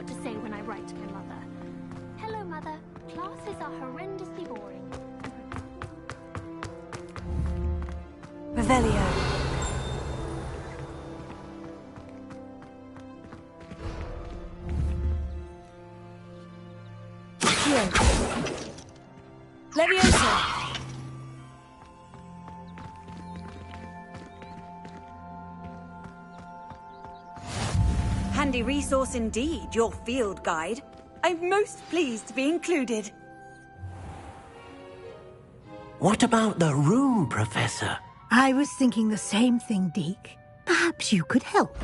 what to say when I write to my mother. Hello, Mother. Classes are horrendously boring. Revelio. Leviosa. Handy resource indeed, your field guide. I'm most pleased to be included. What about the room, Professor? I was thinking the same thing, Deke. Perhaps you could help.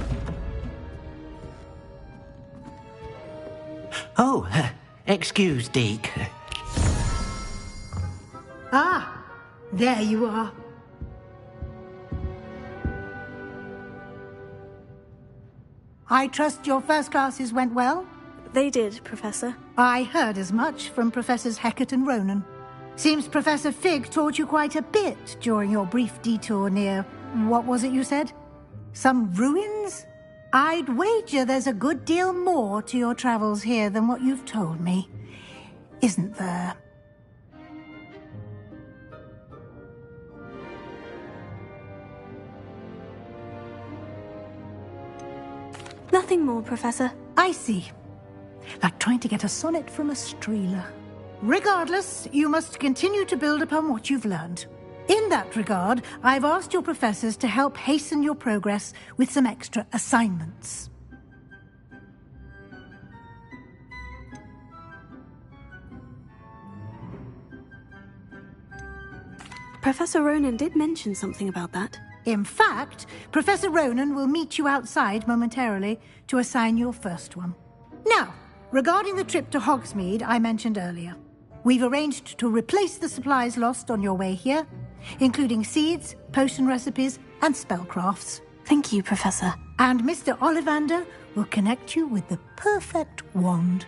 Oh, excuse, Deke. Ah, there you are. I trust your first classes went well? They did, Professor. I heard as much from Professors Hecat and Ronan. Seems Professor Fig taught you quite a bit during your brief detour near... what was it you said? Some ruins? I'd wager there's a good deal more to your travels here than what you've told me. Isn't there? Nothing more, Professor. I see. Like trying to get a sonnet from a streeler. Regardless, you must continue to build upon what you've learned. In that regard, I've asked your professors to help hasten your progress with some extra assignments. Professor Ronan did mention something about that. In fact, Professor Ronan will meet you outside momentarily to assign your first one. Now, regarding the trip to Hogsmeade I mentioned earlier, we've arranged to replace the supplies lost on your way here, including seeds, potion recipes, and spellcrafts. Thank you, Professor. And Mr. Ollivander will connect you with the perfect wand.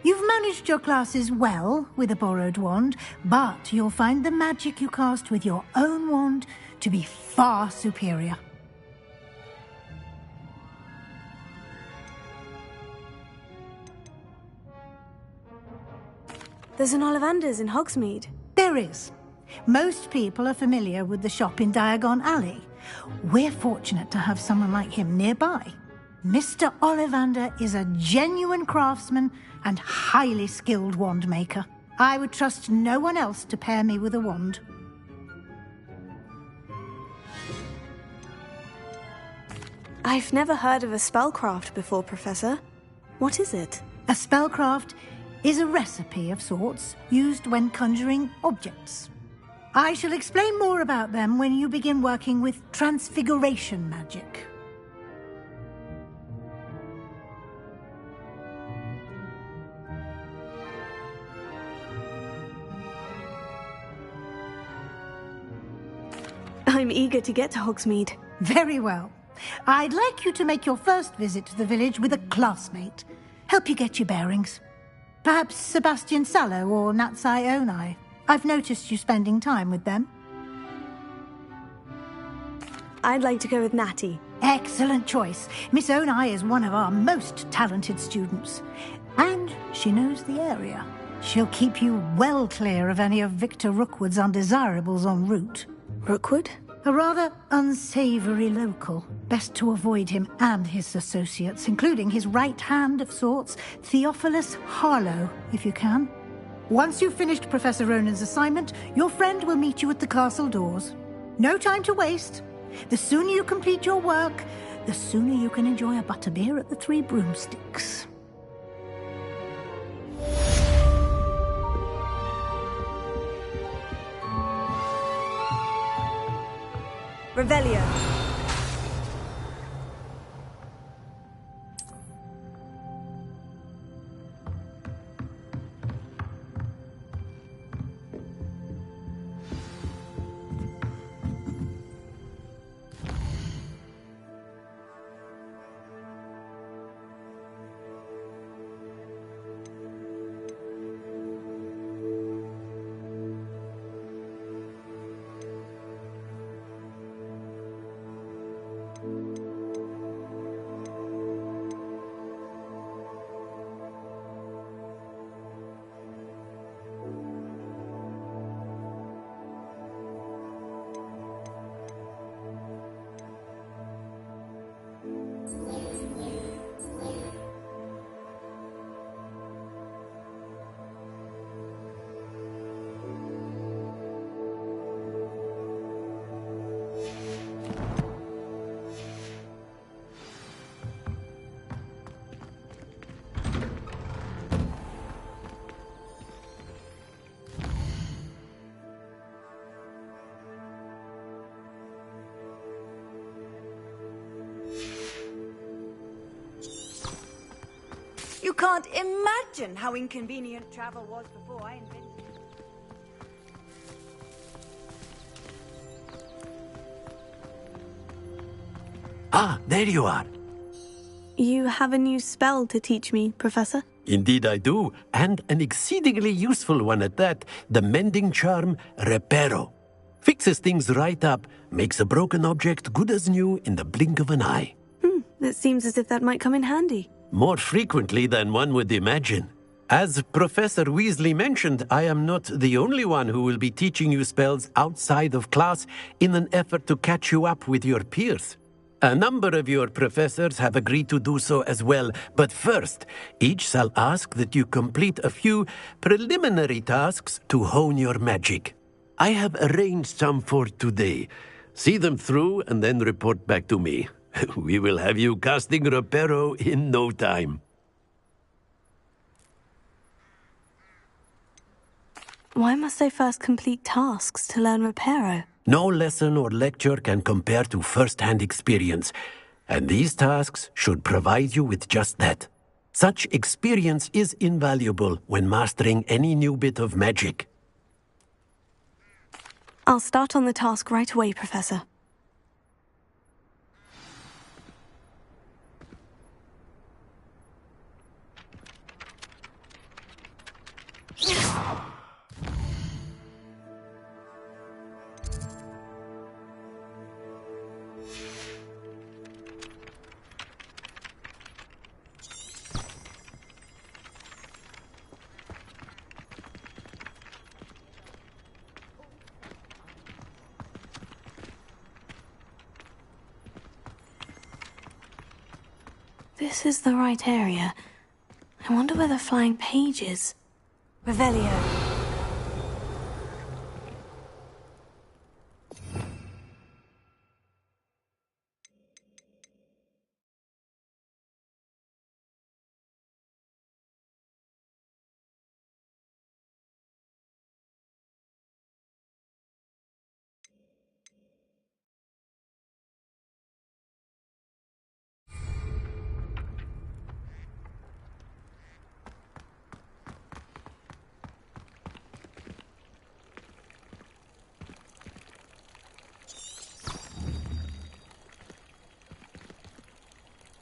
You've managed your classes well with a borrowed wand, but you'll find the magic you cast with your own wand to be far superior. There's an Ollivander's in Hogsmeade. There is. Most people are familiar with the shop in Diagon Alley. We're fortunate to have someone like him nearby. Mr. Ollivander is a genuine craftsman and highly skilled wand maker. I would trust no one else to pair me with a wand. I've never heard of a spellcraft before, Professor. What is it? A spellcraft is a recipe of sorts used when conjuring objects. I shall explain more about them when you begin working with transfiguration magic. I'm eager to get to Hogsmeade. Very well. I'd like you to make your first visit to the village with a classmate. Help you get your bearings. Perhaps Sebastian Sallow or Natsai Onai. I've noticed you spending time with them. I'd like to go with Natty. Excellent choice. Miss Onai is one of our most talented students. And she knows the area. She'll keep you well clear of any of Victor Rookwood's undesirables en route. Rookwood? A rather unsavoury local. Best to avoid him and his associates, including his right hand of sorts, Theophilus Harlow, if you can. Once you've finished Professor Ronan's assignment, your friend will meet you at the castle doors. No time to waste. The sooner you complete your work, the sooner you can enjoy a butterbeer at the Three Broomsticks. Revelio. You can't imagine how inconvenient travel was before I invented it. Ah, there you are. You have a new spell to teach me, Professor? Indeed I do, and an exceedingly useful one at that. The mending charm, Reparo. Fixes things right up, makes a broken object good as new in the blink of an eye. It seems as if that might come in handy. More frequently than one would imagine. As Professor Weasley mentioned, I am not the only one who will be teaching you spells outside of class in an effort to catch you up with your peers. A number of your professors have agreed to do so as well, but first, each shall ask that you complete a few preliminary tasks to hone your magic. I have arranged some for today. See them through and then report back to me. We will have you casting Reparo in no time. Why must I first complete tasks to learn Reparo? No lesson or lecture can compare to first-hand experience, and these tasks should provide you with just that. Such experience is invaluable when mastering any new bit of magic. I'll start on the task right away, Professor. This is the right area. I wonder where the flying page is. Revelio.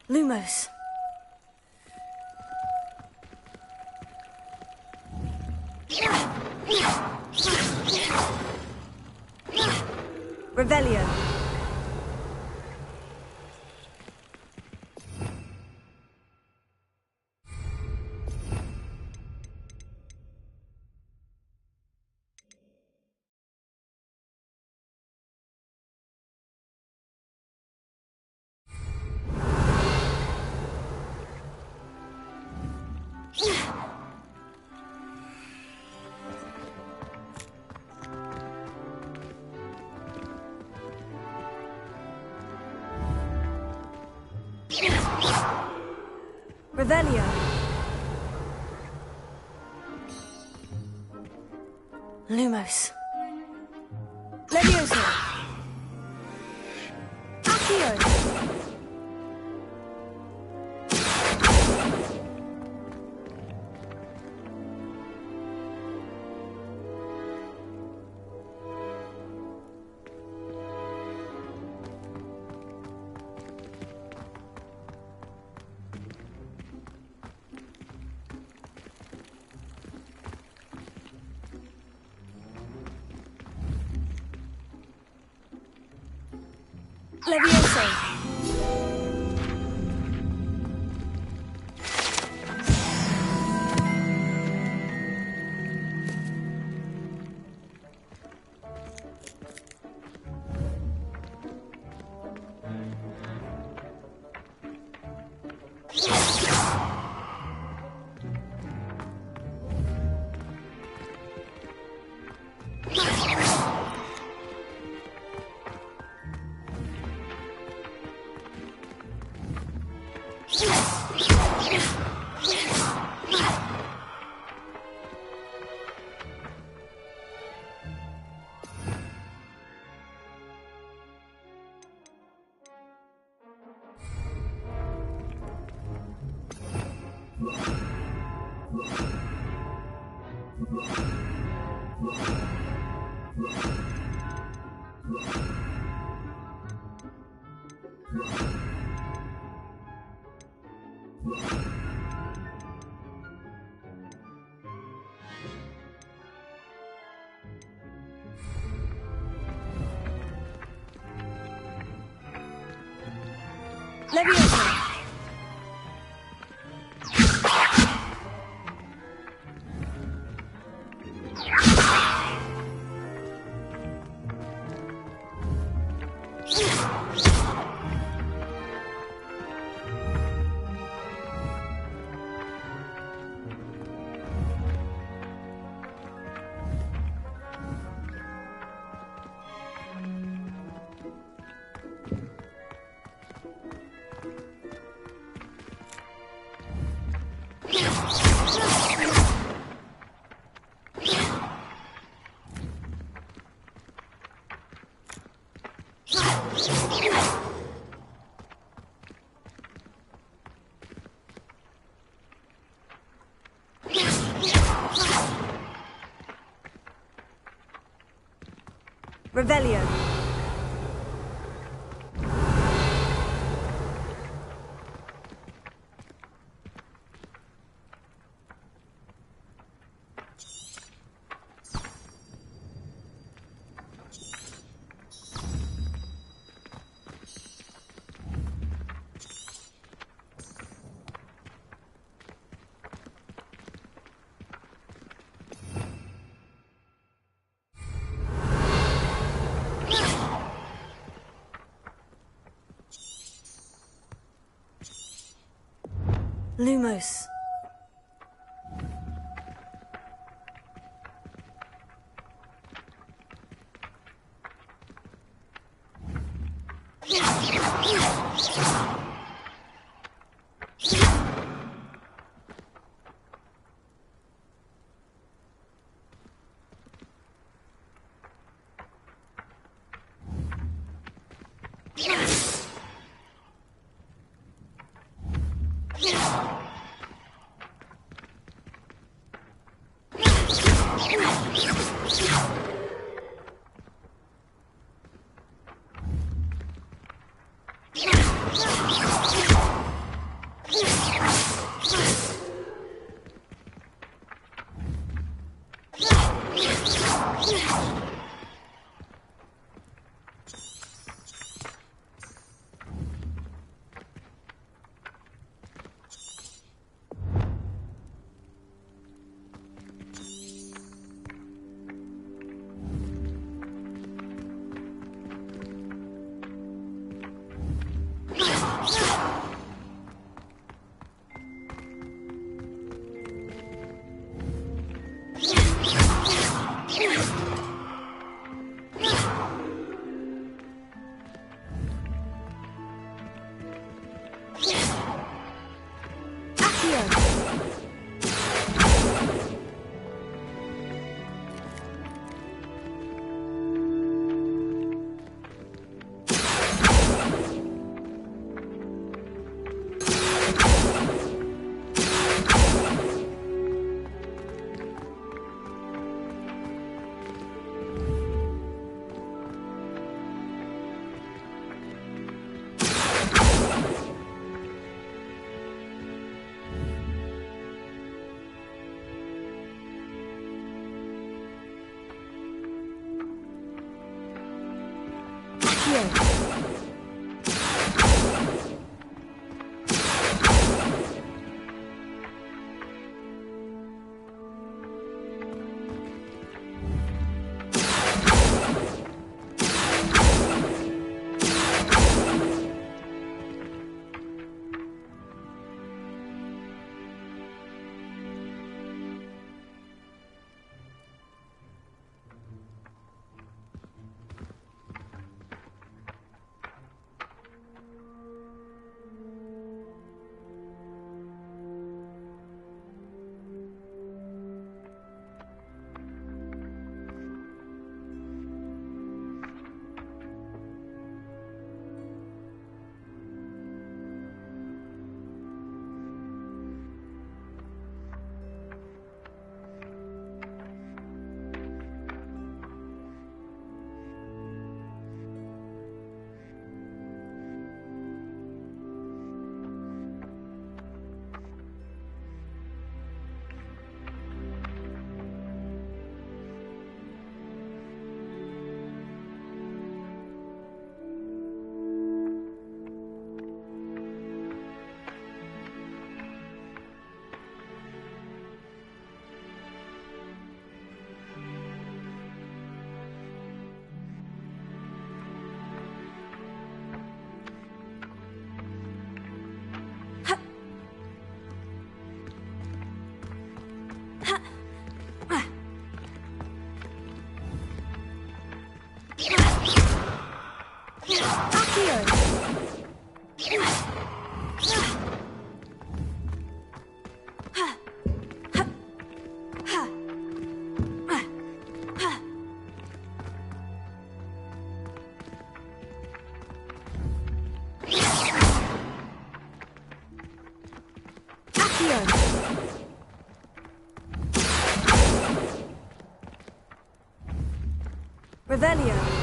Lumos. Revelio. Revelio. Lumos. Levioso. Accio. Levioso. Leviosa! Revelio. Lumos. Revelio.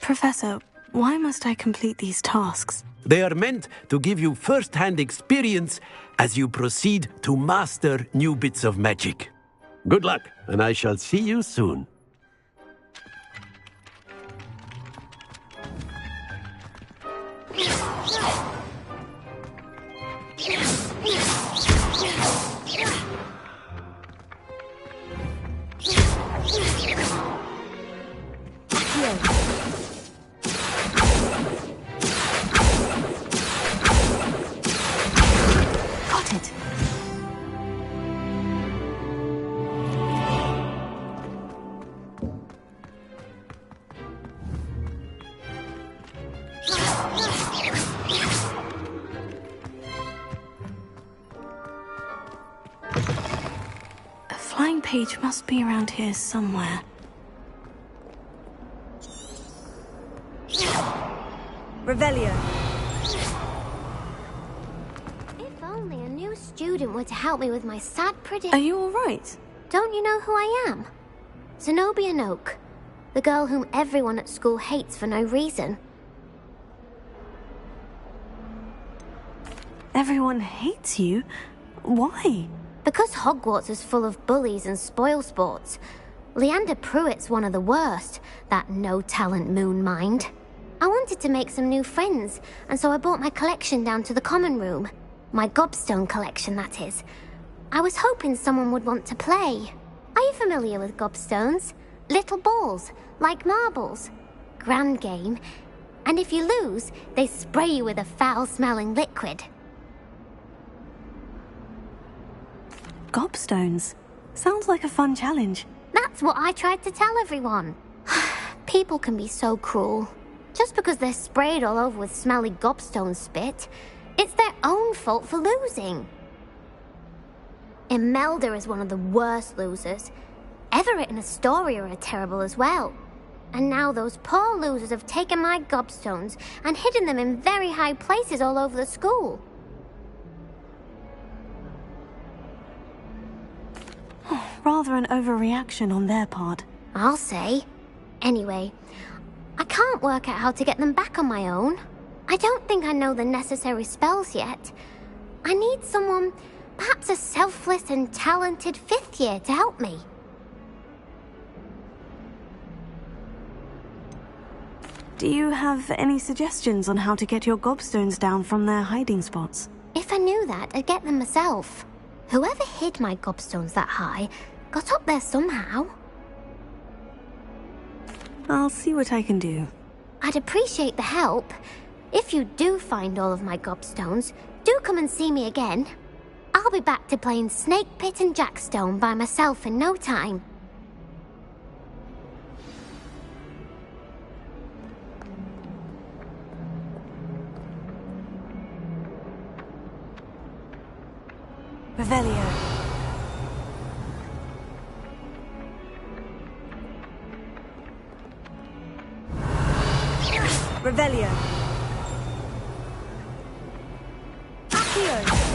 Professor, why must I complete these tasks? They are meant to give you first-hand experience as you proceed to master new bits of magic. Good luck, and I shall see you soon. Page must be around here somewhere. Revelio. If only a new student were to help me with my sad Are you all right? Don't you know who I am? Zenobia Noak, the girl whom everyone at school hates for no reason. Everyone hates you? Why? Because Hogwarts is full of bullies and spoilsports, Leander Pruitt's one of the worst, that no-talent moon mind. I wanted to make some new friends, and so I brought my collection down to the common room. My gobstone collection, that is. I was hoping someone would want to play. Are you familiar with gobstones? Little balls, like marbles. Grand game. And if you lose, they spray you with a foul-smelling liquid. Gobstones? Sounds like a fun challenge. That's what I tried to tell everyone. People can be so cruel. Just because they're sprayed all over with smelly gobstone spit, it's their own fault for losing. Imelda is one of the worst losers. Everett and Astoria are terrible as well. And now those poor losers have taken my gobstones and hidden them in very high places all over the school. Rather an overreaction on their part. I'll say. Anyway, I can't work out how to get them back on my own. I don't think I know the necessary spells yet. I need someone, perhaps a selfless and talented 5th year to help me. Do you have any suggestions on how to get your gobstones down from their hiding spots? If I knew that, I'd get them myself. Whoever hid my gobstones that high got up there somehow. I'll see what I can do. I'd appreciate the help. If you do find all of my gobstones, do come and see me again. I'll be back to playing Snake Pit and Jackstone by myself in no time. Revelio. Revelio. Accio.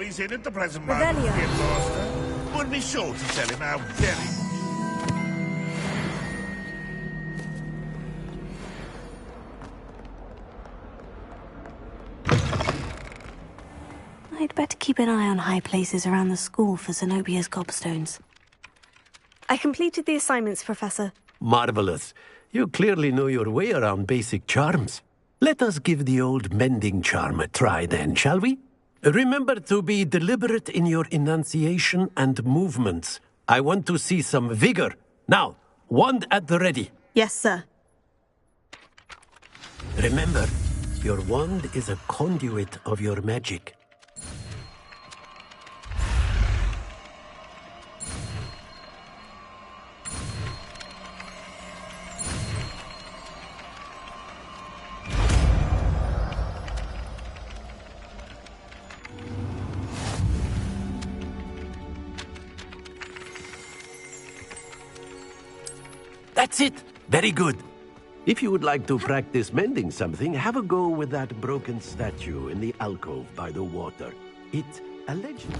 He's in at the present moment, the master. Would be sure to tell him how very I'd better keep an eye on high places around the school for Zenobia's gobstones. I completed the assignments, Professor. Marvelous. You clearly know your way around basic charms. Let us give the old mending charm a try then, shall we? Remember to be deliberate in your enunciation and movements. I want to see some vigor. Now, wand at the ready. Yes, sir. Remember, your wand is a conduit of your magic. That's it! Very good. If you would like to practice mending something, have a go with that broken statue in the alcove by the water. It allegedly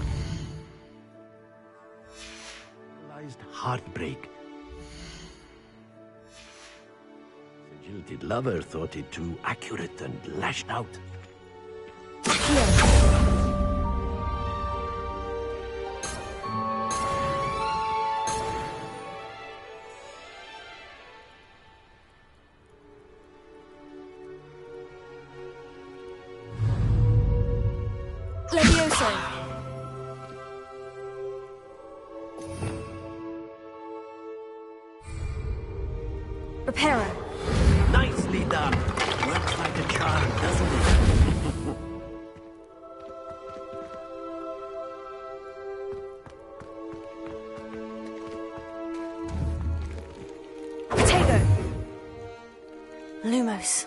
symbolized heartbreak. The jilted lover thought it too accurate and lashed out. Repairer. Nicely done. Works like a charm, doesn't it? Potato. Lumos.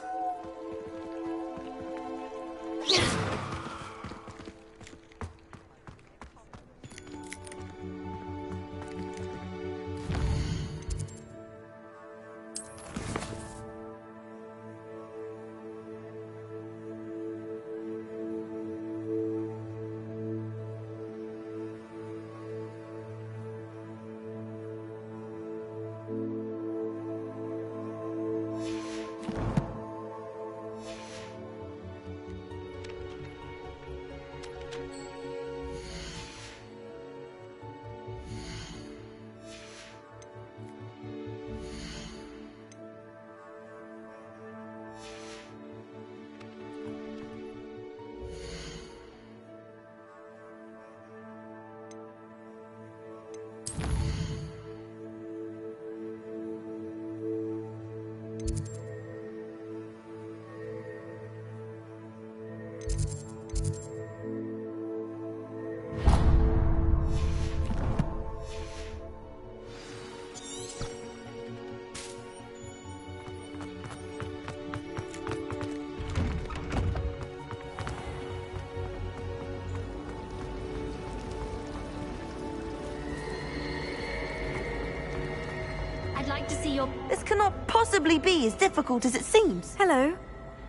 This cannot possibly be as difficult as it seems. Hello.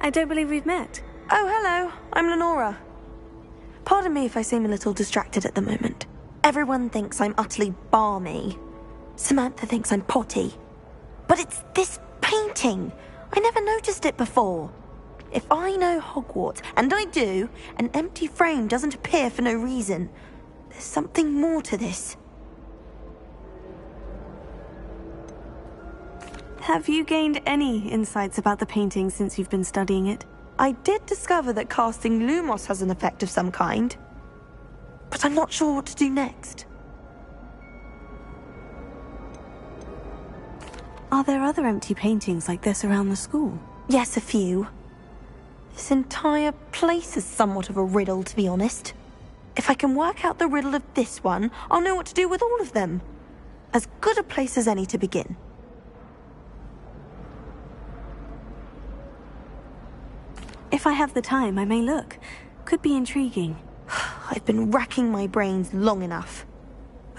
I don't believe we've met. Oh, hello. I'm Lenora. Pardon me if I seem a little distracted at the moment. Everyone thinks I'm utterly balmy. Samantha thinks I'm potty. But it's this painting. I never noticed it before. If I know Hogwarts, and I do, an empty frame doesn't appear for no reason. There's something more to this. Have you gained any insights about the painting since you've been studying it? I did discover that casting Lumos has an effect of some kind. But I'm not sure what to do next. Are there other empty paintings like this around the school? Yes, a few. This entire place is somewhat of a riddle, to be honest. If I can work out the riddle of this one, I'll know what to do with all of them. As good a place as any to begin. If I have the time, I may look. Could be intriguing. I've been racking my brains long enough.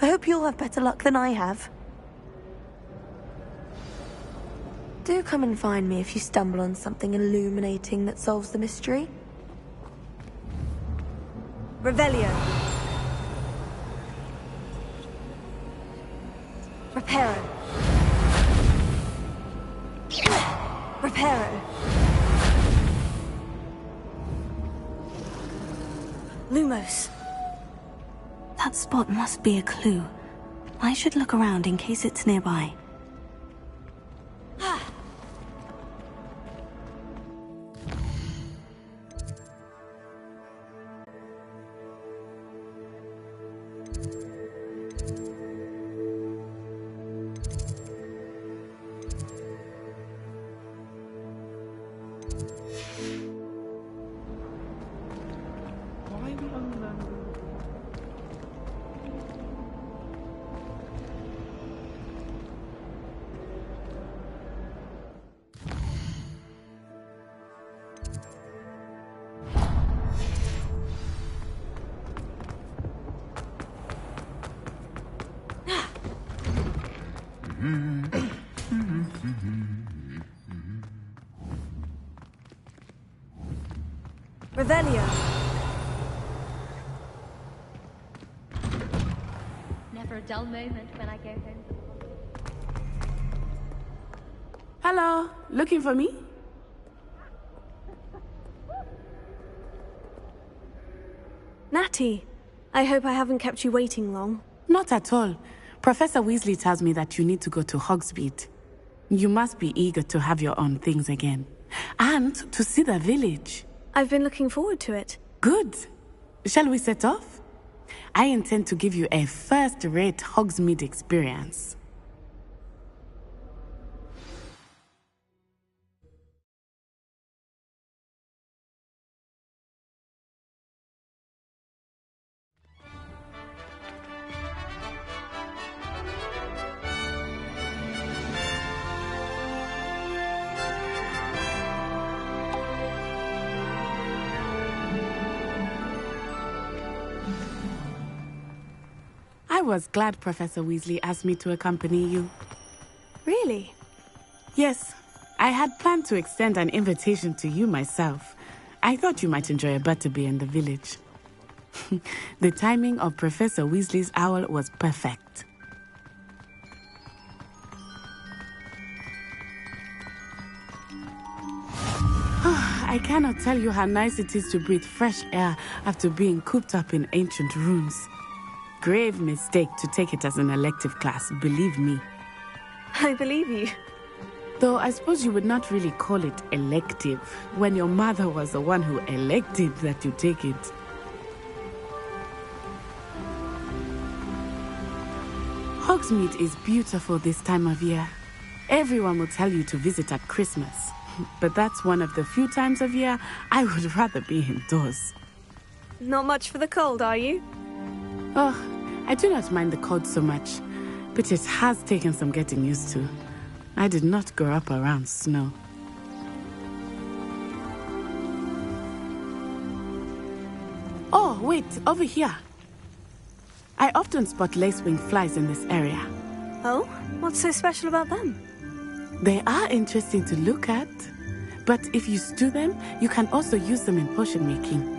I hope you'll have better luck than I have. Do come and find me if you stumble on something illuminating that solves the mystery. Revelio. Reparo. Reparo. Lumos. That spot must be a clue. I should look around in case it's nearby. Revelio. Never a dull moment when I go home. Hello, looking for me? Natty, I hope I haven't kept you waiting long. Not at all. Professor Weasley tells me that you need to go to Hogsmeade. You must be eager to have your own things again. And to see the village. I've been looking forward to it. Good. Shall we set off? I intend to give you a first-rate Hogsmeade experience. I was glad Professor Weasley asked me to accompany you. Really? Yes, I had planned to extend an invitation to you myself. I thought you might enjoy a butterbeer in the village. The timing of Professor Weasley's owl was perfect. I cannot tell you how nice it is to breathe fresh air after being cooped up in ancient rooms. Grave mistake to take it as an elective class, believe me. I believe you. Though I suppose you would not really call it elective when your mother was the one who elected that you take it. Hogsmeade is beautiful this time of year. Everyone will tell you to visit at Christmas, but that's one of the few times of year I would rather be indoors. Not much for the cold, are you? Oh, I do not mind the cold so much, but it has taken some getting used to. I did not grow up around snow. Oh, wait, over here. I often spot lacewing flies in this area. Oh? What's so special about them? They are interesting to look at, but if you stew them, you can also use them in potion making.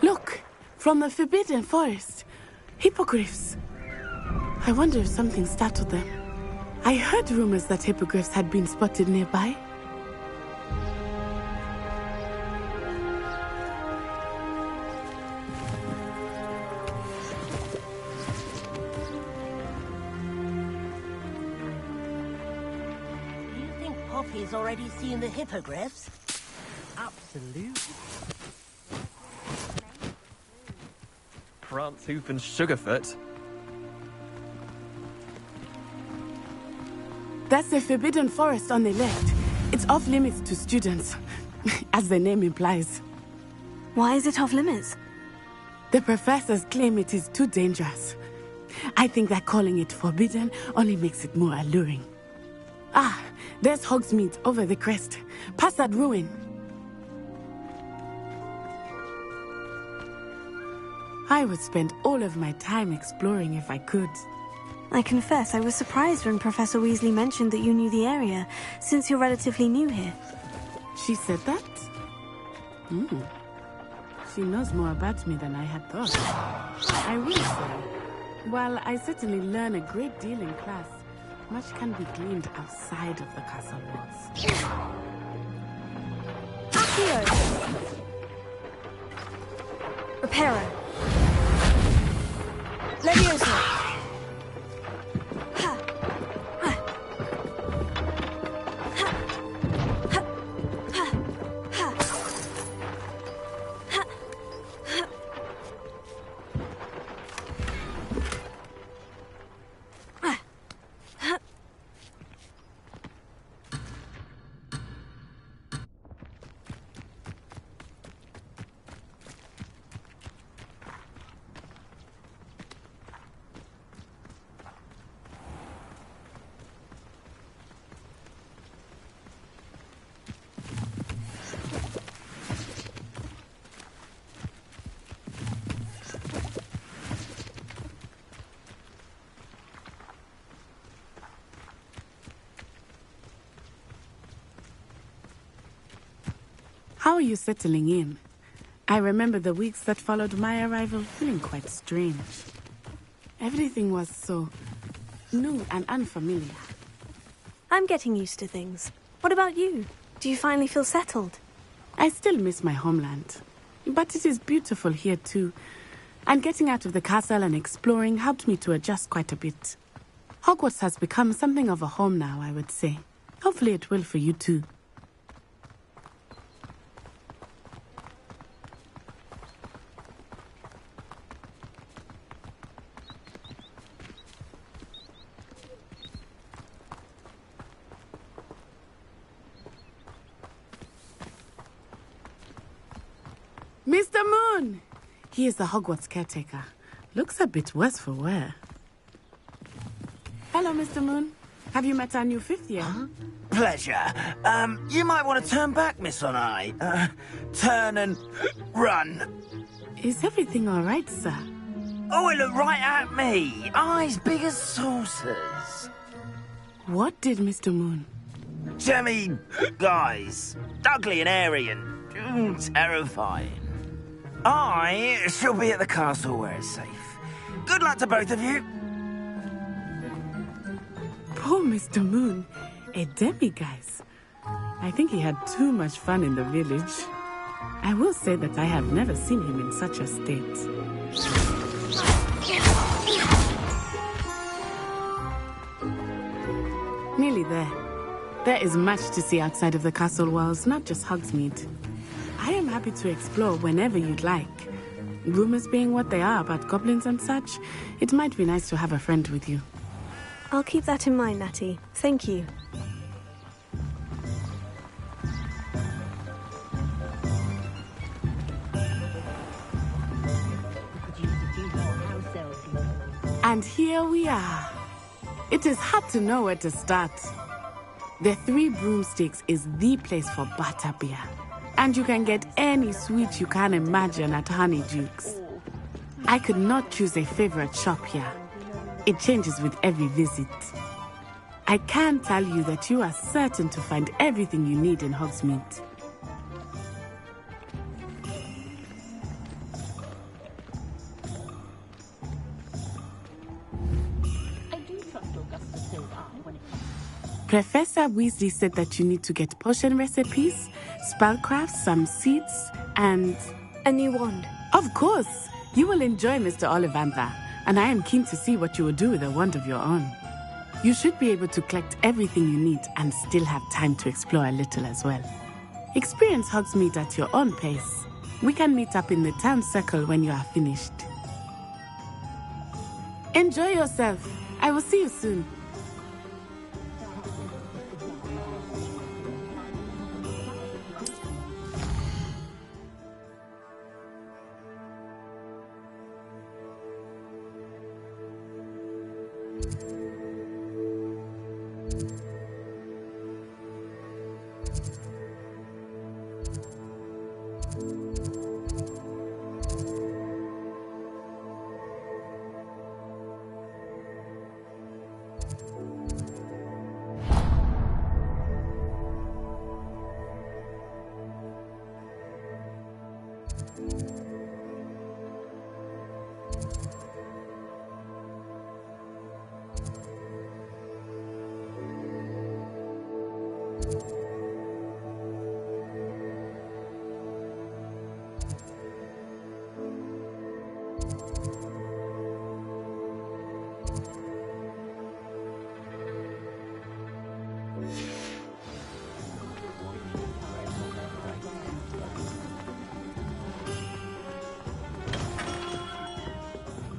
Look, from the Forbidden Forest. Hippogriffs. I wonder if something startled them. I heard rumors that hippogriffs had been spotted nearby. Do you think Poppy's already seen the hippogriffs? Absolutely. Prance-Hoof and Sugarfoot. That's the Forbidden Forest on the left. It's off limits to students, as the name implies. Why is it off limits? The professors claim it is too dangerous. I think that calling it forbidden only makes it more alluring. Ah, there's Hogsmeade over the crest. Past that ruin. I would spend all of my time exploring if I could. I confess I was surprised when Professor Weasley mentioned that you knew the area, since you're relatively new here. She said that? She knows more about me than I had thought. I will say, while I certainly learn a great deal in class, much can be gleaned outside of the castle walls. Accio! Reparo! Leviosa! How are you settling in? I remember the weeks that followed my arrival feeling quite strange. Everything was so new and unfamiliar. I'm getting used to things. What about you? Do you finally feel settled? I still miss my homeland. But it is beautiful here too. And getting out of the castle and exploring helped me to adjust quite a bit. Hogwarts has become something of a home now, I would say. Hopefully it will for you too. Mr. Moon! He is the Hogwarts caretaker. Looks a bit worse for wear. Hello, Mr. Moon. Have you met our new fifth year? Pleasure. You might want to turn back, Miss Onai. Turn and run. Is everything all right, sir? Oh, it looked right at me. Eyes big as saucers. What did Mr. Moon? Jemmy, guys, ugly and airy and terrifying. I shall be at the castle where it's safe. Good luck to both of you. Poor Mr. Moon, a demiguise. I think he had too much fun in the village. I will say that I have never seen him in such a state. Nearly there. There is much to see outside of the castle walls, not just Hogsmeade. I am happy to explore whenever you'd like. Rumors being what they are about goblins and such, it might be nice to have a friend with you. I'll keep that in mind, Natty. Thank you. And here we are. It is hard to know where to start. The Three Broomsticks is the place for butterbeer. And you can get any sweet you can imagine at Honeydukes. I could not choose a favorite shop here. It changes with every visit. I can tell you that you are certain to find everything you need in Hogsmeade. Professor Weasley said that you need to get potion recipes, spellcrafts, some seeds, and... a new wand. Of course! You will enjoy Mr. Ollivander, and I am keen to see what you will do with a wand of your own. You should be able to collect everything you need and still have time to explore a little as well. Experience Hogsmeade at your own pace. We can meet up in the town circle when you are finished. Enjoy yourself. I will see you soon.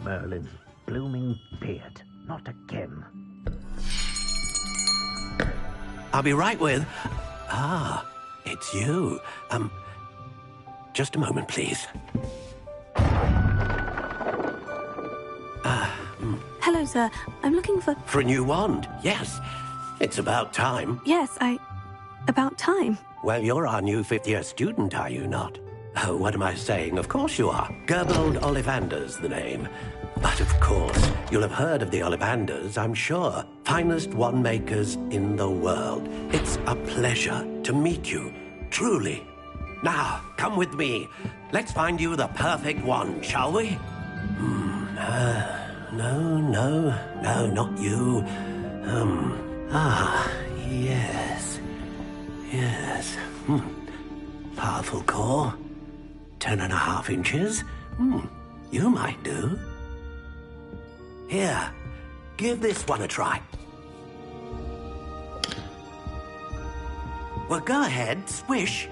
Merlin's blooming beard. Not again. I'll be right with... Ah, it's you. Just a moment, please. Hello, sir. I'm looking for... For a new wand, yes. It's about time. Yes, about time. Well, you're our new fifth-year student, are you not? Oh, what am I saying? Of course you are. Gerbold Ollivander's the name. But of course, you'll have heard of the Ollivanders, I'm sure. Finest wand makers in the world. It's a pleasure to meet you, truly. Now, come with me. Let's find you the perfect wand, shall we? No, not you. Yes. Powerful core. 10.5 inches. You might do. Here, give this one a try. Well, go ahead, swish.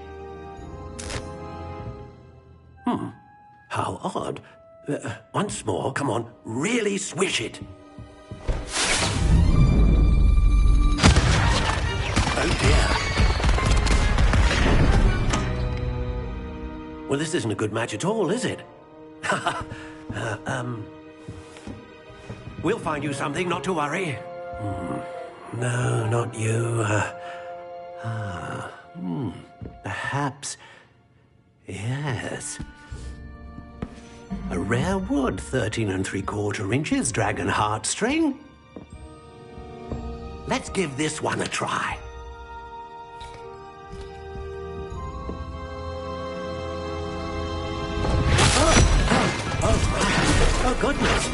How odd. Once more, come on, really swish it. Oh dear. Well, this isn't a good match at all, is it? We'll find you something, not to worry. No, not you. Perhaps. Yes. A rare wood, 13 3/4 inches, dragon heartstring. Let's give this one a try. Oh, goodness.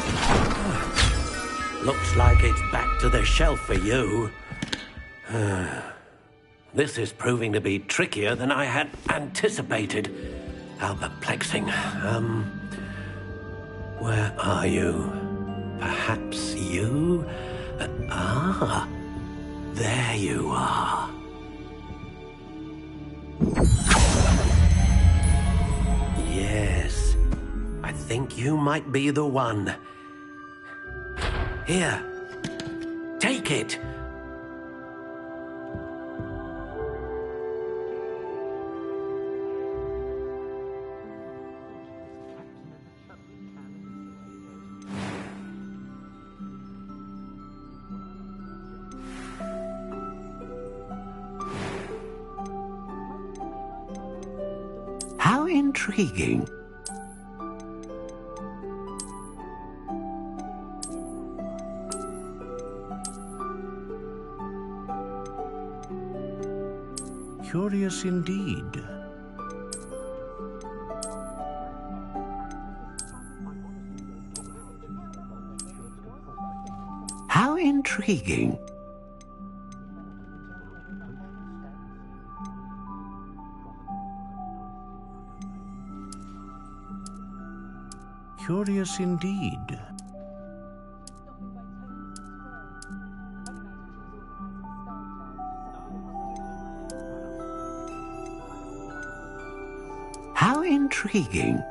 Looks like it's back to the shelf for you. This is proving to be trickier than I had anticipated. How perplexing. Where are you? Perhaps you? There you are. Yes, I think you might be the one. Here, take it. How intriguing. Curious indeed. How intriguing. Curious indeed. How intriguing.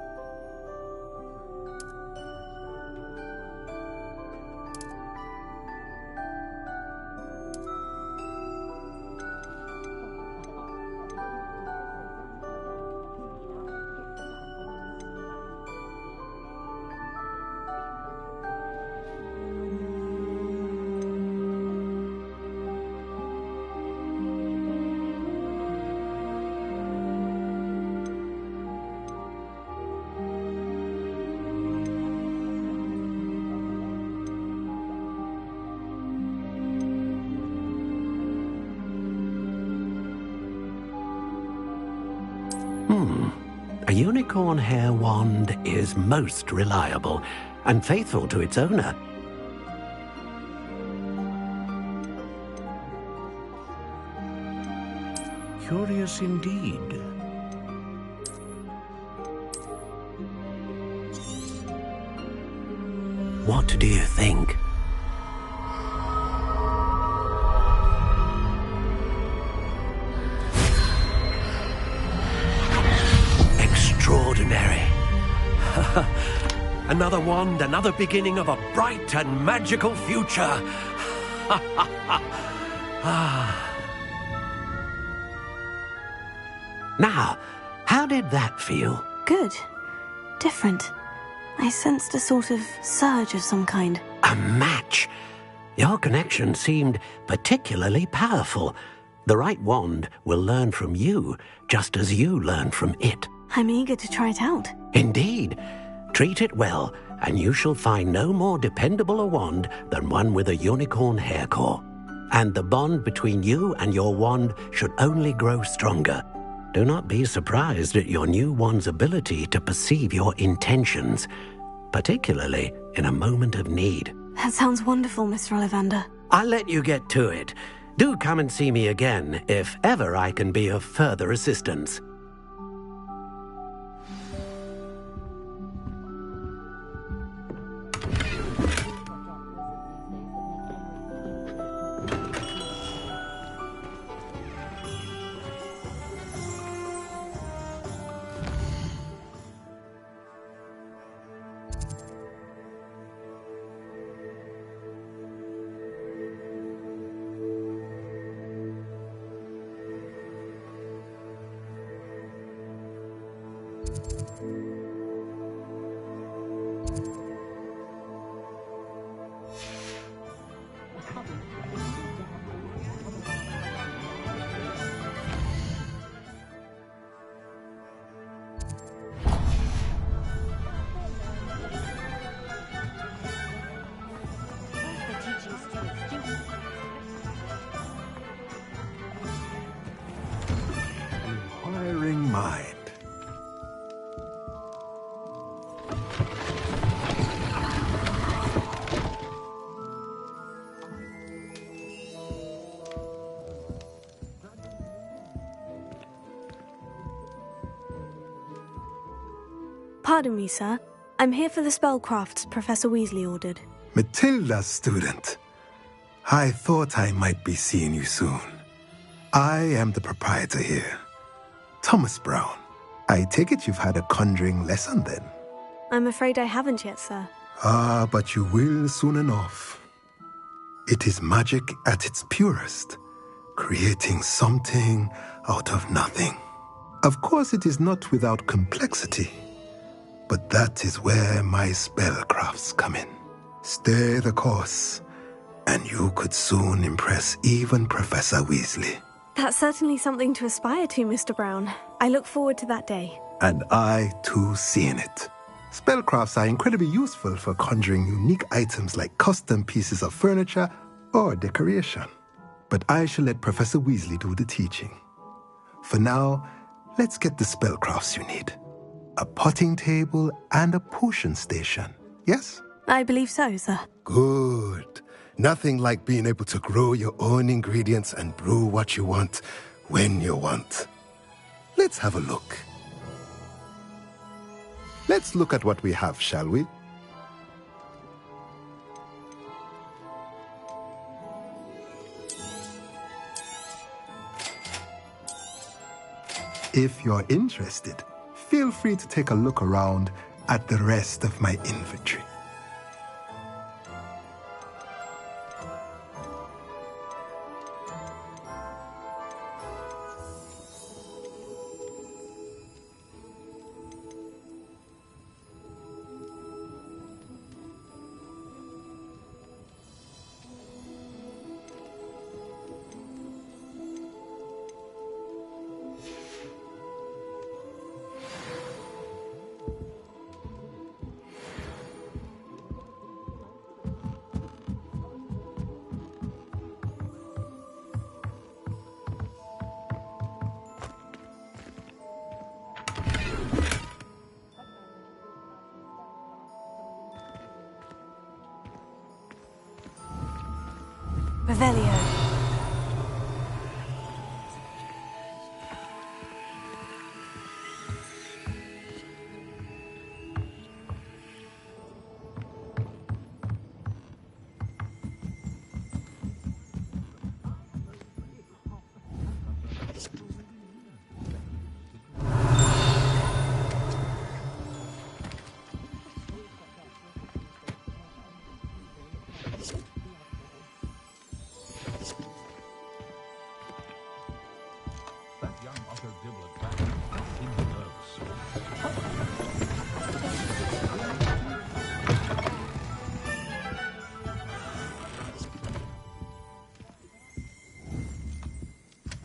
A unicorn hair wand is most reliable and faithful to its owner. Curious indeed. What do you think? Extraordinary. Another wand, another beginning of a bright and magical future. Now, how did that feel? Good. Different. I sensed a sort of surge of some kind. A match. Your connection seemed particularly powerful. The right wand will learn from you, just as you learn from it. I'm eager to try it out. Indeed. Treat it well, and you shall find no more dependable a wand than one with a unicorn hair core. And the bond between you and your wand should only grow stronger. Do not be surprised at your new wand's ability to perceive your intentions, particularly in a moment of need. That sounds wonderful, Mr. Ollivander. I'll let you get to it. Do come and see me again if ever I can be of further assistance. Pardon me, sir. I'm here for the spellcrafts Professor Weasley ordered. Matilda's student. I thought I might be seeing you soon. I am the proprietor here, Thomas Brown. I take it you've had a conjuring lesson then? I'm afraid I haven't yet, sir. Ah, but you will soon enough. It is magic at its purest, creating something out of nothing. Of course, it is not without complexity, but that is where my spellcrafts come in. Stay the course, and you could soon impress even Professor Weasley. That's certainly something to aspire to, Mr. Brown. I look forward to that day. And I, too, seeing it. Spellcrafts are incredibly useful for conjuring unique items like custom pieces of furniture or decoration. But I shall let Professor Weasley do the teaching. For now, let's get the spellcrafts you need. A potting table and a potion station, yes? I believe so, sir. Good. Nothing like being able to grow your own ingredients and brew what you want when you want. Let's have a look. Let's look at what we have, shall we? If you're interested, feel free to take a look around at the rest of my inventory. Revelio.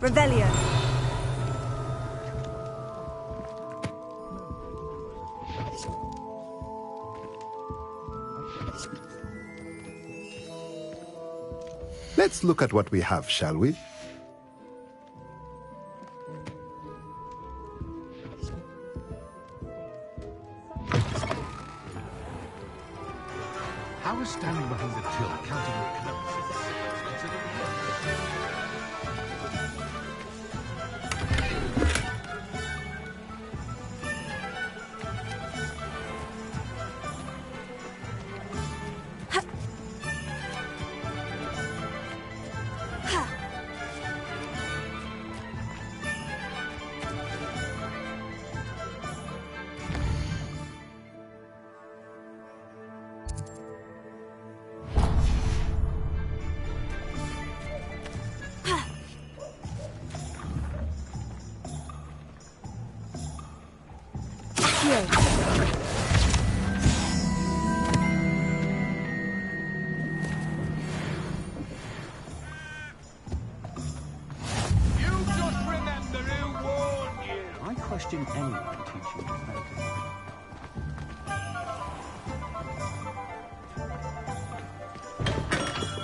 Revelio. Let's look at what we have, shall we? How is standing behind the till counting your clothes? Anyone teaching you how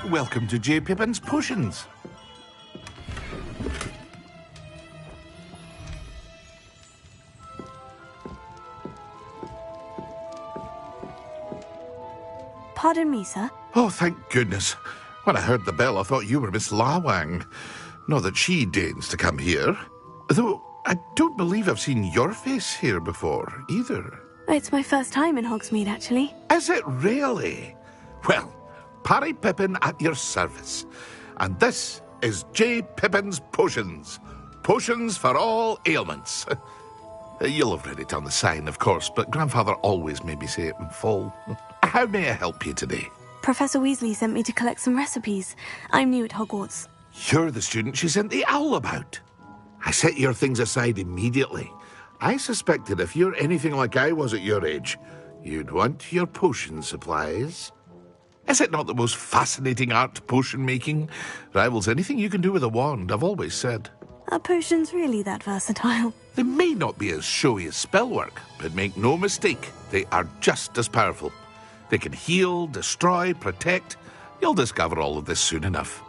to... Welcome to J. Pippin's Potions. Pardon me, sir. Oh, thank goodness. When I heard the bell, I thought you were Miss Lawang. Not that she deigns to come here. Though I don't believe I've seen your face here before, either. It's my first time in Hogsmeade, actually. Is it really? Well, Parry Pippin at your service. And this is J. Pippin's Potions. Potions for all ailments. You'll have read it on the sign, of course, but Grandfather always made me say it in full. How may I help you today? Professor Weasley sent me to collect some recipes. I'm new at Hogwarts. You're the student she sent the owl about. I set your things aside immediately. I suspected if you're anything like I was at your age, you'd want your potion supplies. Is it not the most fascinating art, potion making? Rivals anything you can do with a wand, I've always said. Are potions really that versatile? They may not be as showy as spellwork, but make no mistake, they are just as powerful. They can heal, destroy, protect. You'll discover all of this soon enough.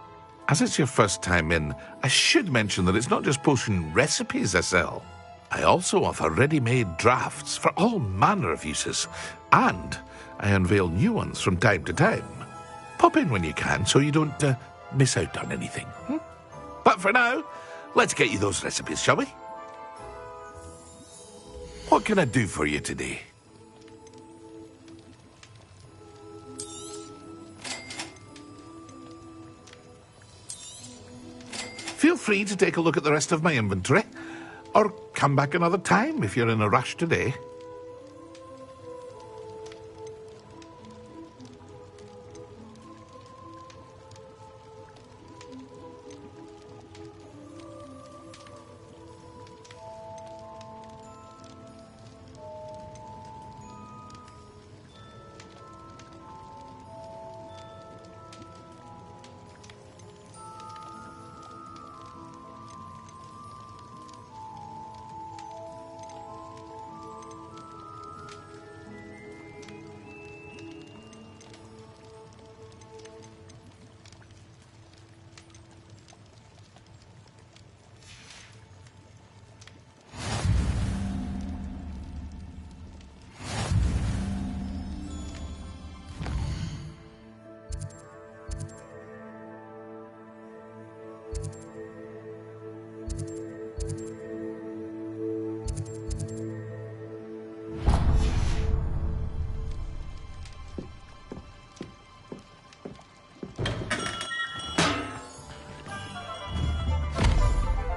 As it's your first time in, I should mention that it's not just potion recipes I sell. I also offer ready-made drafts for all manner of uses, and I unveil new ones from time to time. Pop in when you can so you don't miss out on anything. But for now, let's get you those recipes, shall we? What can I do for you today? Feel free to take a look at the rest of my inventory, or come back another time if you're in a rush today.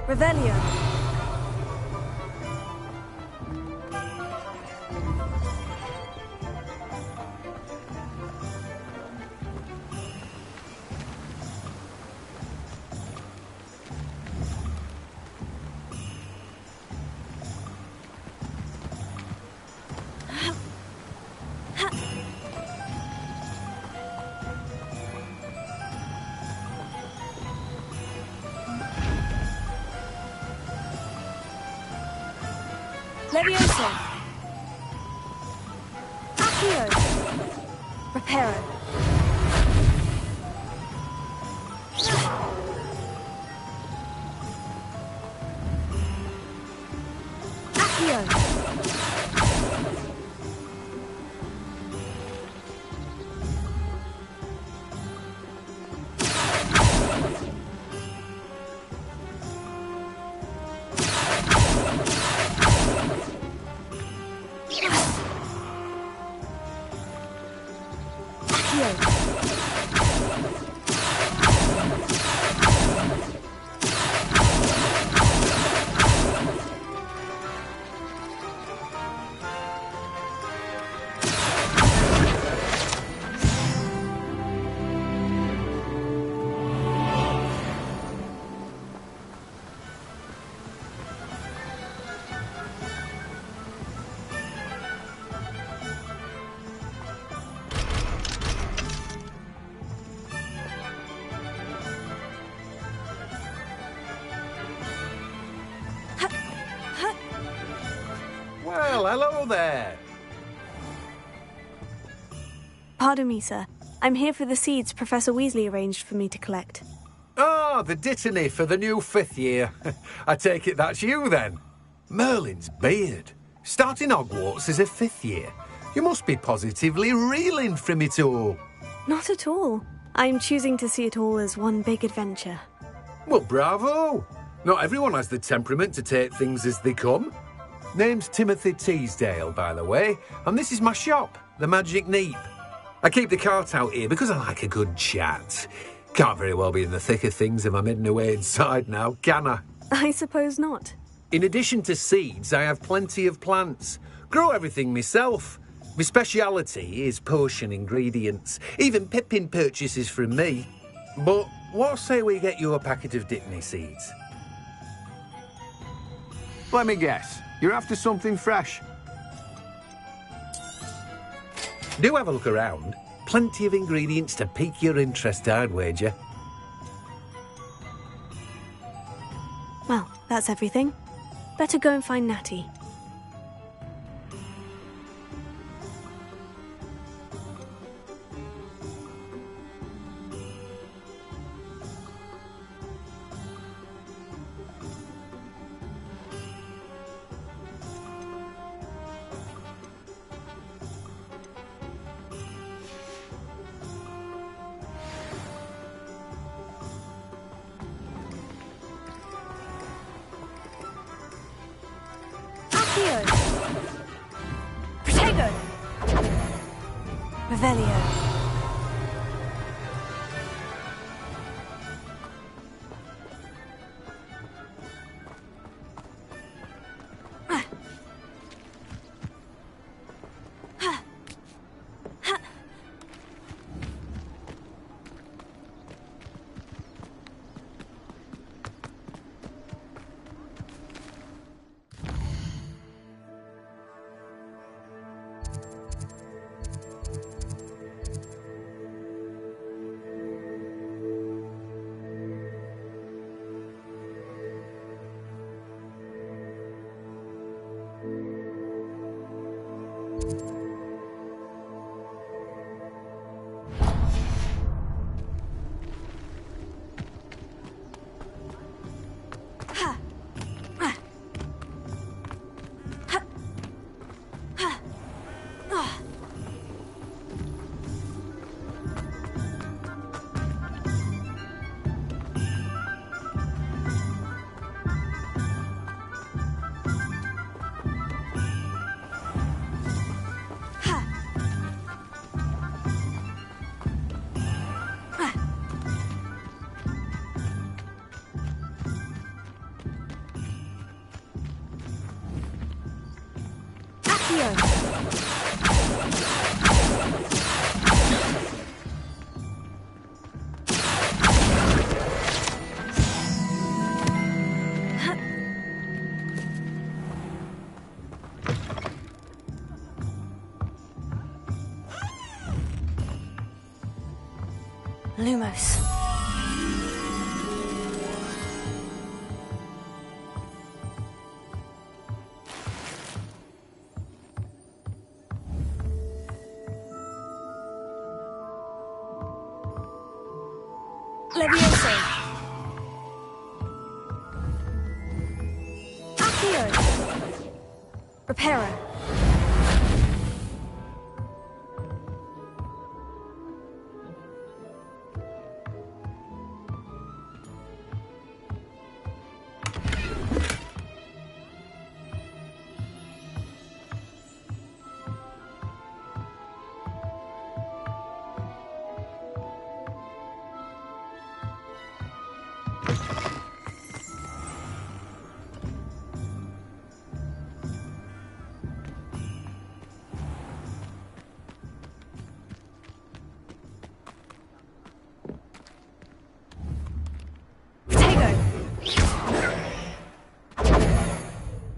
Revelio. Levioso. Accio. Reparo. Accio. Well, hello there. Pardon me, sir. I'm here for the seeds Professor Weasley arranged for me to collect. Oh, the dittany for the new 5th year. I take it that's you, then. Merlin's beard. Starting Hogwarts as a 5th year. You must be positively reeling from it all. Not at all. I'm choosing to see it all as one big adventure. Well, bravo. Not everyone has the temperament to take things as they come. Name's Timothy Teasdale, by the way, and this is my shop, the Magic Neep. I keep the cart out here because I like a good chat. Can't very well be in the thick of things if I'm heading away inside now, can I? I suppose not. In addition to seeds, I have plenty of plants. Grow everything myself. My speciality is potion ingredients. Even Pippin purchases from me. But what say we get you a packet of Dittany seeds? Let me guess. You're after something fresh. Do have a look around. Plenty of ingredients to pique your interest, I'd wager. Well, that's everything. Better go and find Natty. Revelio. Lumos. Levioso. Accio. Reparo.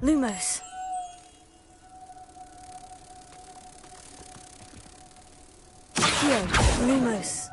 Lumos. Accio. Lumos.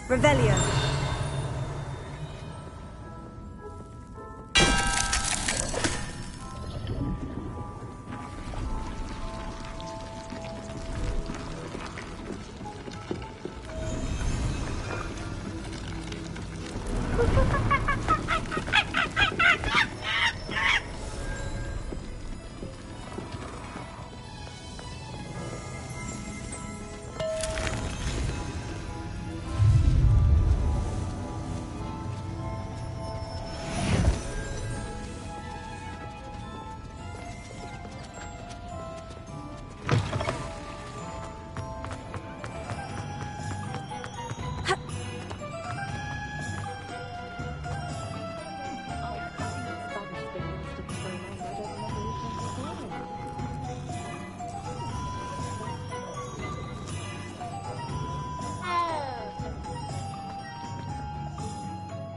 Revelio.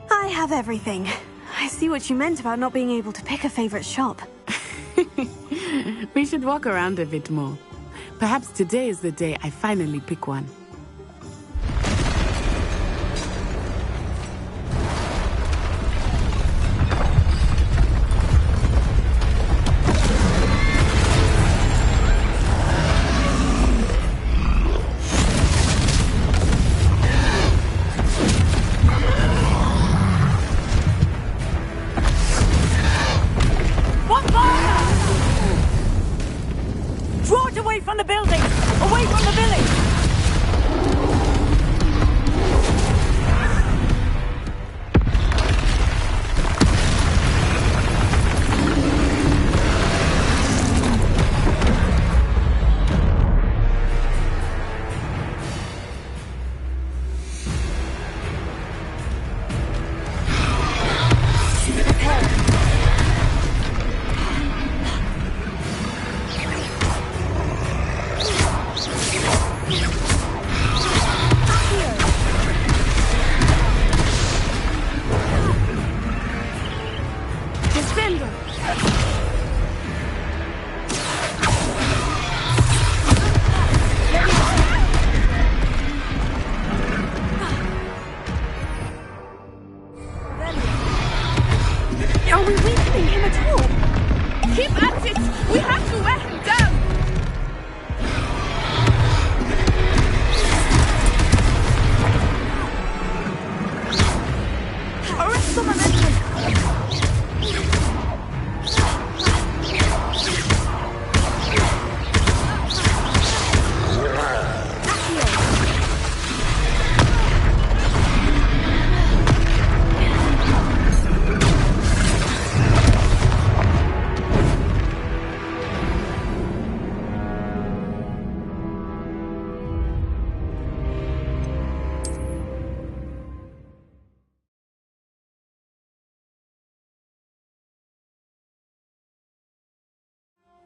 I have everything. I see what you meant about not being able to pick a favorite shop. We should walk around a bit more. Perhaps today is the day I finally pick one.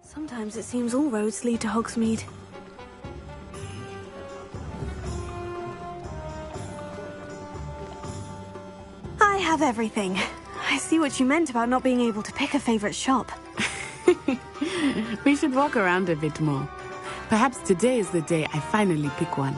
Sometimes it seems all roads lead to Hogsmeade. I have everything. I see what you meant about not being able to pick a favorite shop. We should walk around a bit more. Perhaps today is the day I finally pick one.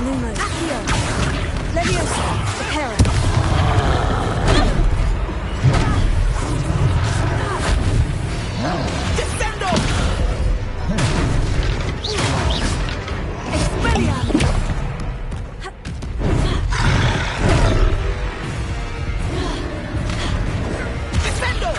Lumos, Accio. Leviosa, Reparo. Descendo! Expelliarmus! Descendo!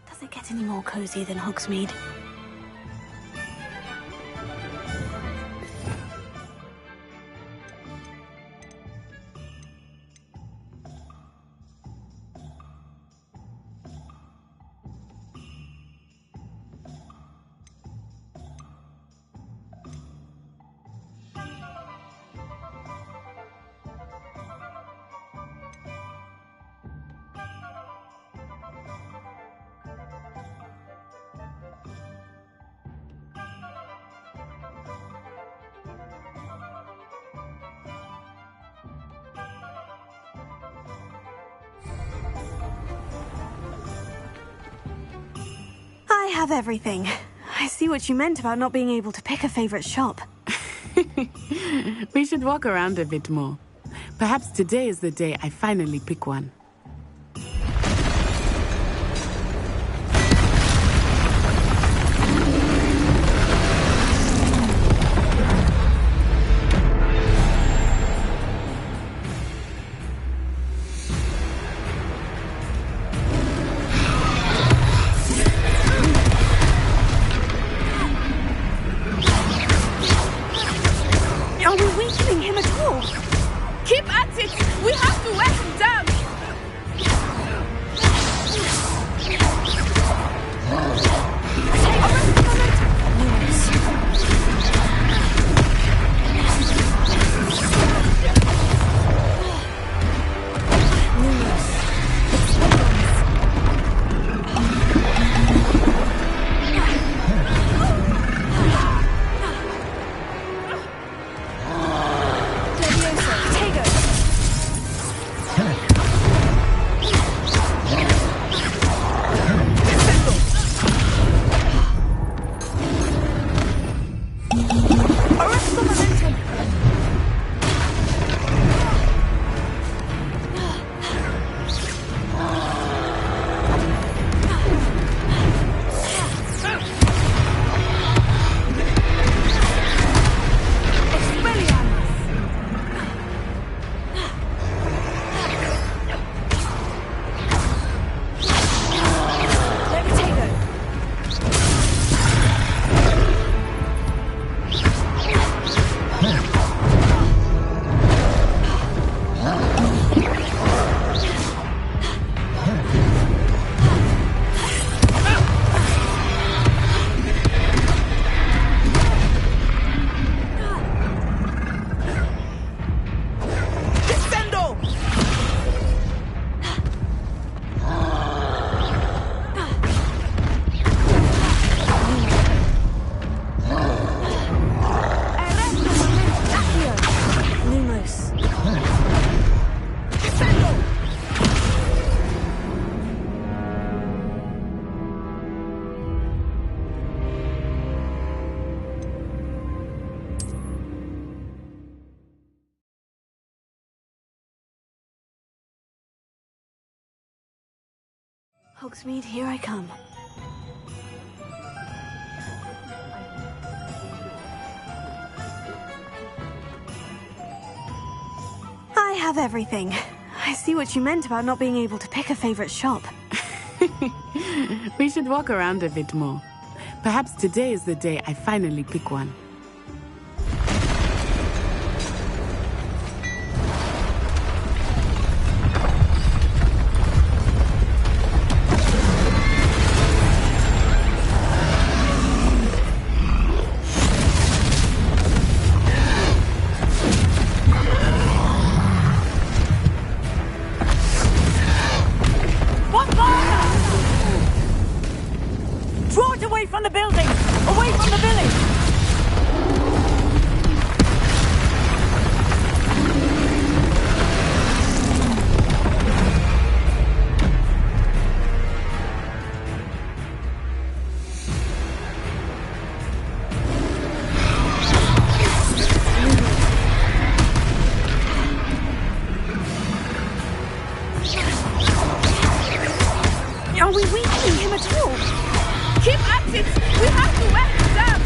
Does it get any more cozy than Hogsmeade? I have everything. I see what you meant about not being able to pick a favorite shop. We should walk around a bit more. Perhaps today is the day I finally pick one. Are we weakening him at all? Keep at it! We have to wear him down! Hogsmeade, here I come. I have everything. I see what you meant about not being able to pick a favorite shop. We should walk around a bit more. Perhaps today is the day I finally pick one. That's it! We have to wet them!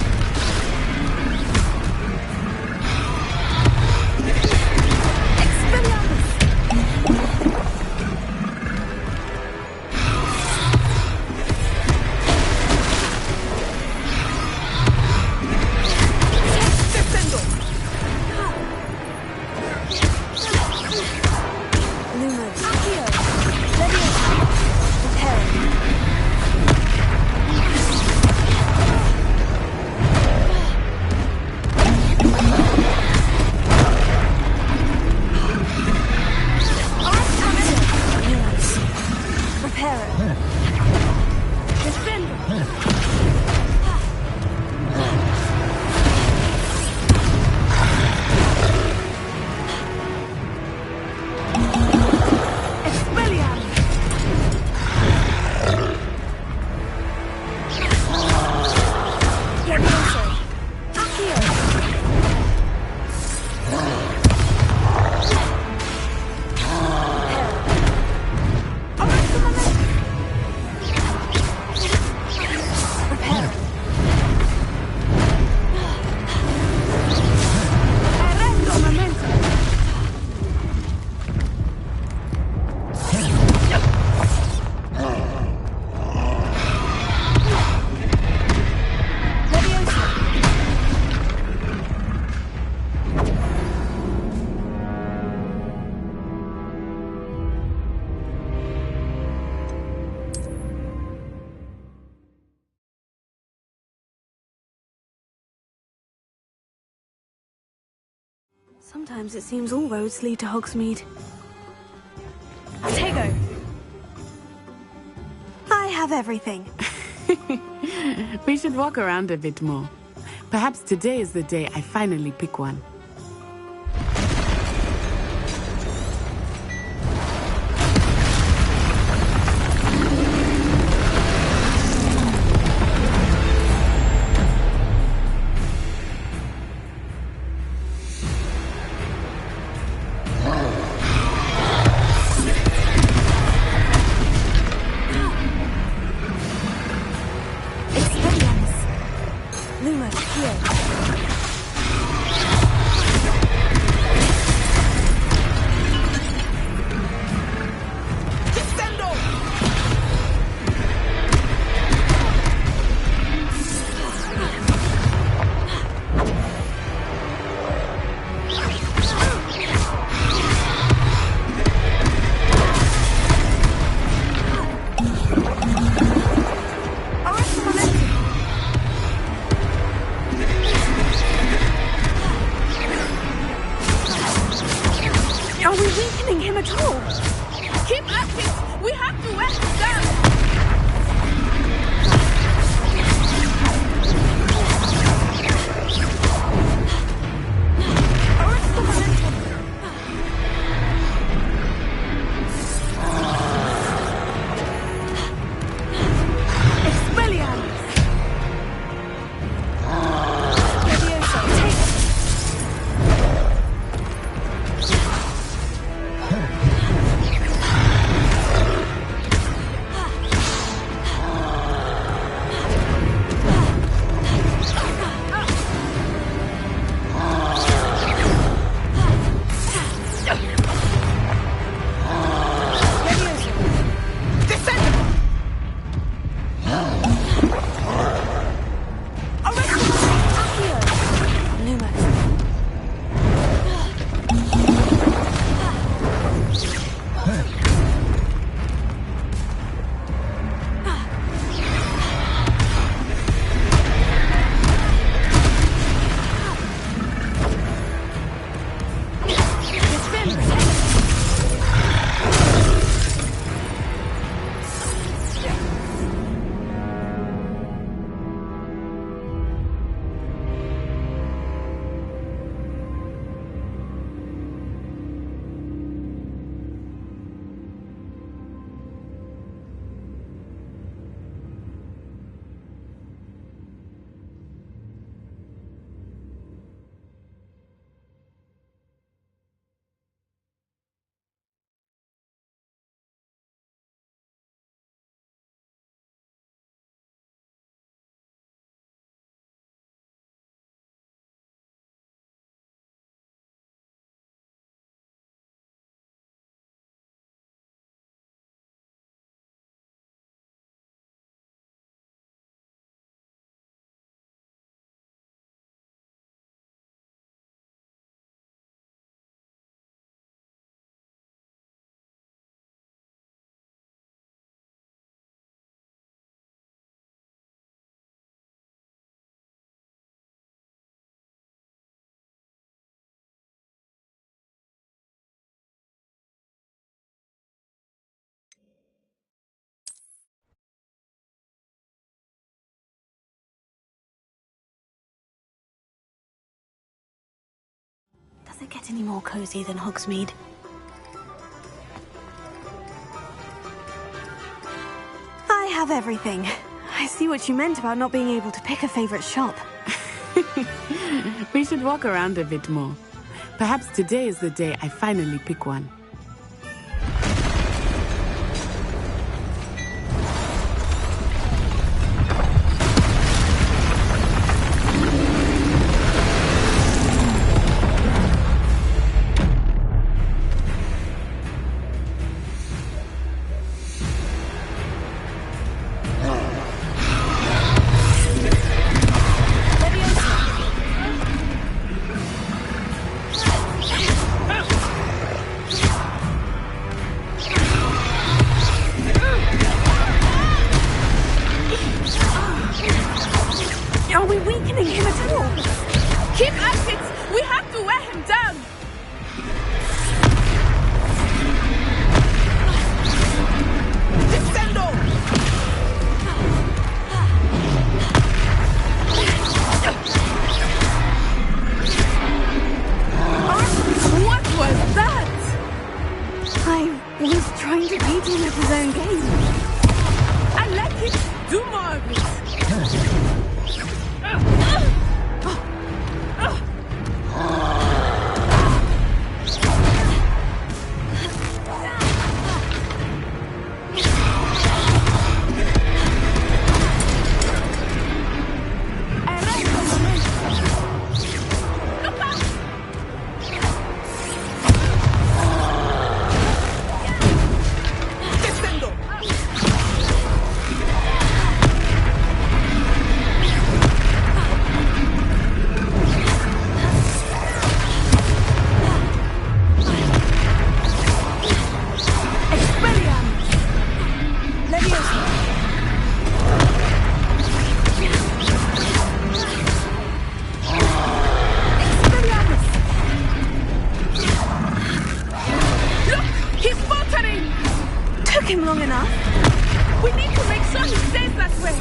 Sometimes it seems all roads lead to Hogsmeade. Tego! I have everything. We should walk around a bit more. Perhaps today is the day I finally pick one. get any more cozy than Hogsmeade. I have everything. I see what you meant about not being able to pick a favorite shop. We should walk around a bit more. Perhaps today is the day I finally pick one. Are we weakening him at all? Keep at it! We have to wear him down! Descendo! What was that? I was trying to beat him at his own game. I let him do more of it. Took him long enough. We need to make sure he stays that way.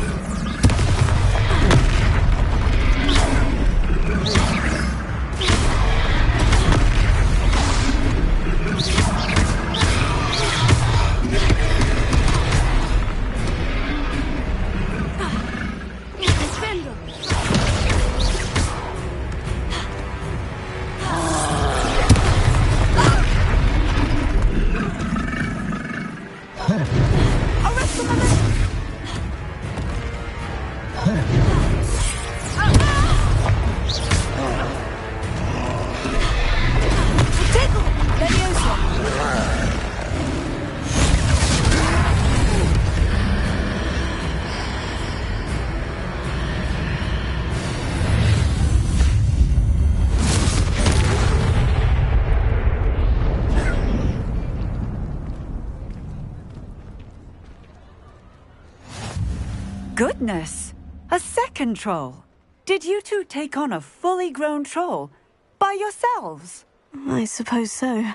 Goodness! A second troll! Did you two take on a fully grown troll? By yourselves? I suppose so.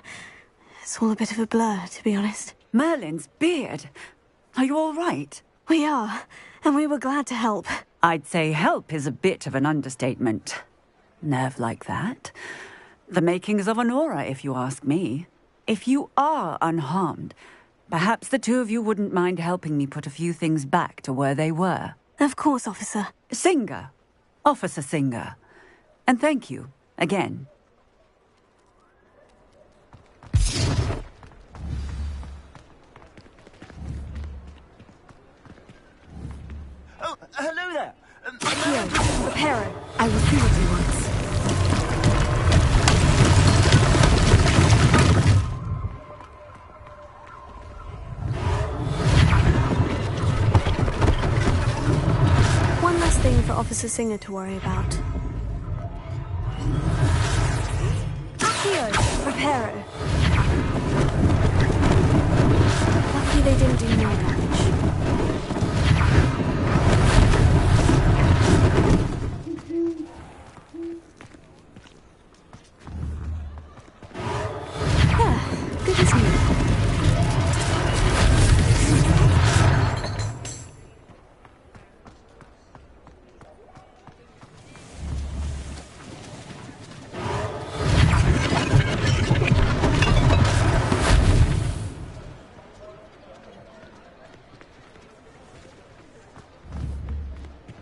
It's all a bit of a blur, to be honest. Merlin's beard! Are you all right? We are, and we were glad to help. I'd say help is a bit of an understatement. Nerve like that. The makings of an aura, if you ask me. If you are unharmed, perhaps the two of you wouldn't mind helping me put a few things back to where they were. Of course, officer. Singer. Officer Singer. And thank you, again. Oh, hello there. Accio, Reparo. I will see what he wants. One last thing for Officer Singer to worry about. Accio, Reparo. Lucky they didn't do more damage. Good as new.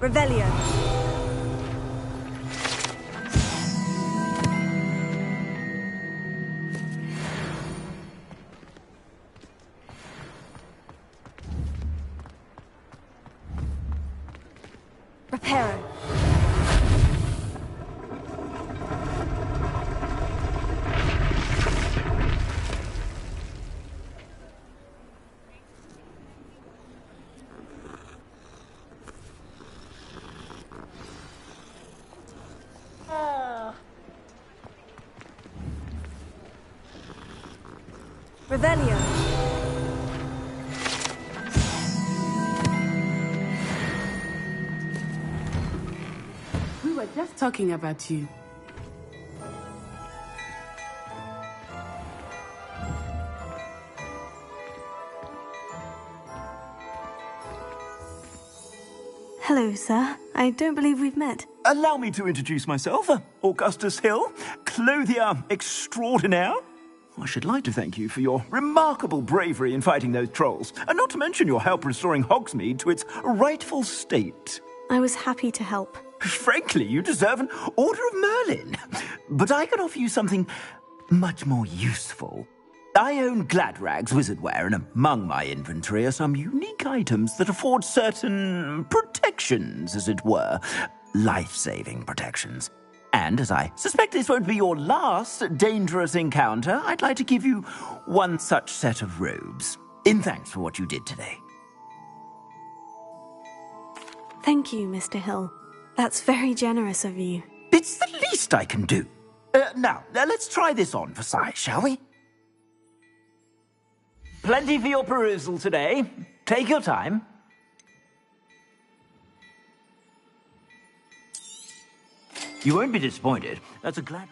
Revelio. Reparo. Revelio. We were just talking about you. Hello, sir. I don't believe we've met. Allow me to introduce myself. Augustus Hill, clothier extraordinaire. I should like to thank you for your remarkable bravery in fighting those trolls, and not to mention your help restoring Hogsmeade to its rightful state. I was happy to help. Frankly, you deserve an Order of Merlin. But I can offer you something much more useful. I own Gladrag's wizardware, and among my inventory are some unique items that afford certain protections, as it were. Life-saving protections. And as I suspect this won't be your last dangerous encounter, I'd like to give you one such set of robes, in thanks for what you did today. Thank you, Mr. Hill. That's very generous of you. It's the least I can do. Now, let's try this on for size, shall we? Plenty for your perusal today. Take your time. You won't be disappointed. That's a glad...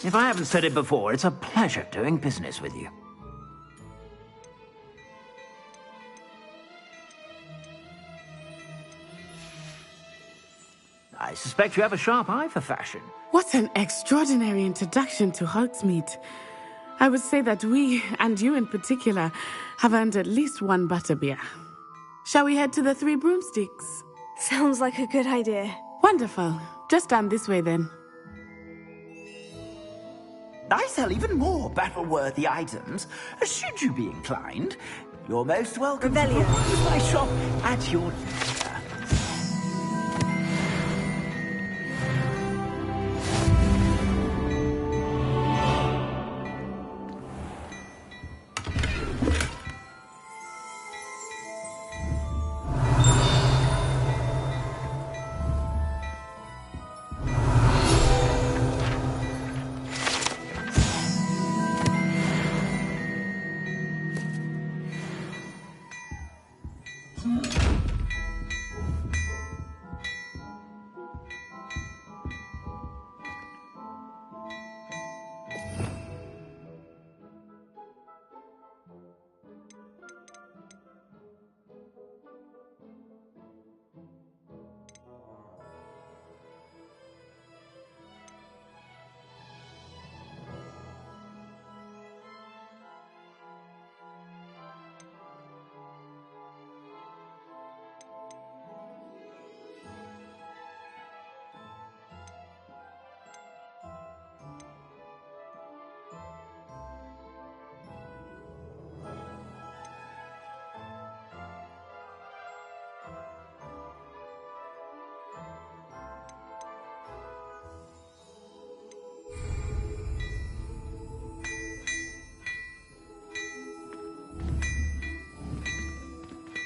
If I haven't said it before, it's a pleasure doing business with you. I suspect you have a sharp eye for fashion. What an extraordinary introduction to Hogsmeade. I would say that we, and you in particular, have earned at least one butterbeer. Shall we head to the Three Broomsticks? Sounds like a good idea. Wonderful. Just down this way then. I sell even more battle-worthy items. Should you be inclined, you're most welcome to peruse my shop at your leisure.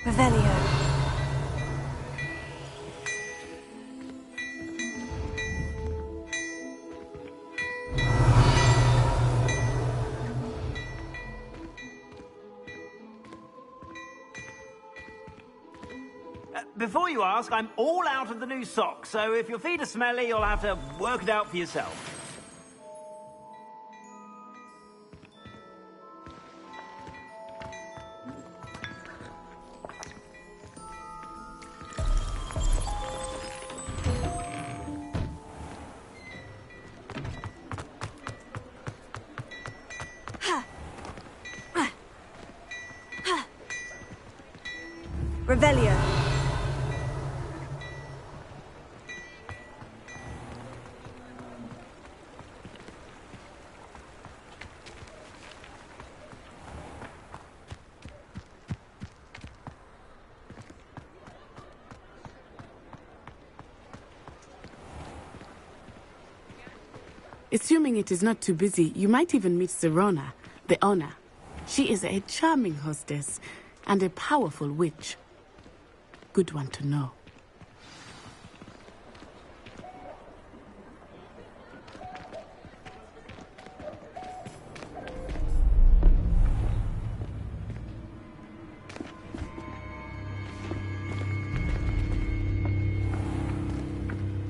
Revelio. Before you ask, I'm all out of the new socks, so if your feet are smelly, you'll have to work it out for yourself. Revelio. Assuming it is not too busy, you might even meet Sirona, the owner. She is a charming hostess and a powerful witch. Good one to know.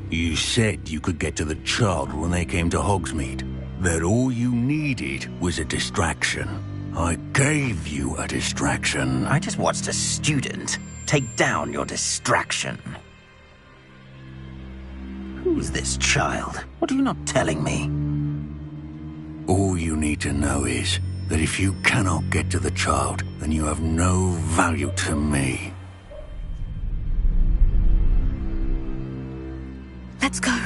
You said you could get to the child when they came to Hogsmeade. That all you needed was a distraction. I gave you a distraction. I just watched a student take down your distraction. Who's this child? What are you not telling me? All you need to know is that if you cannot get to the child, then you have no value to me. Let's go.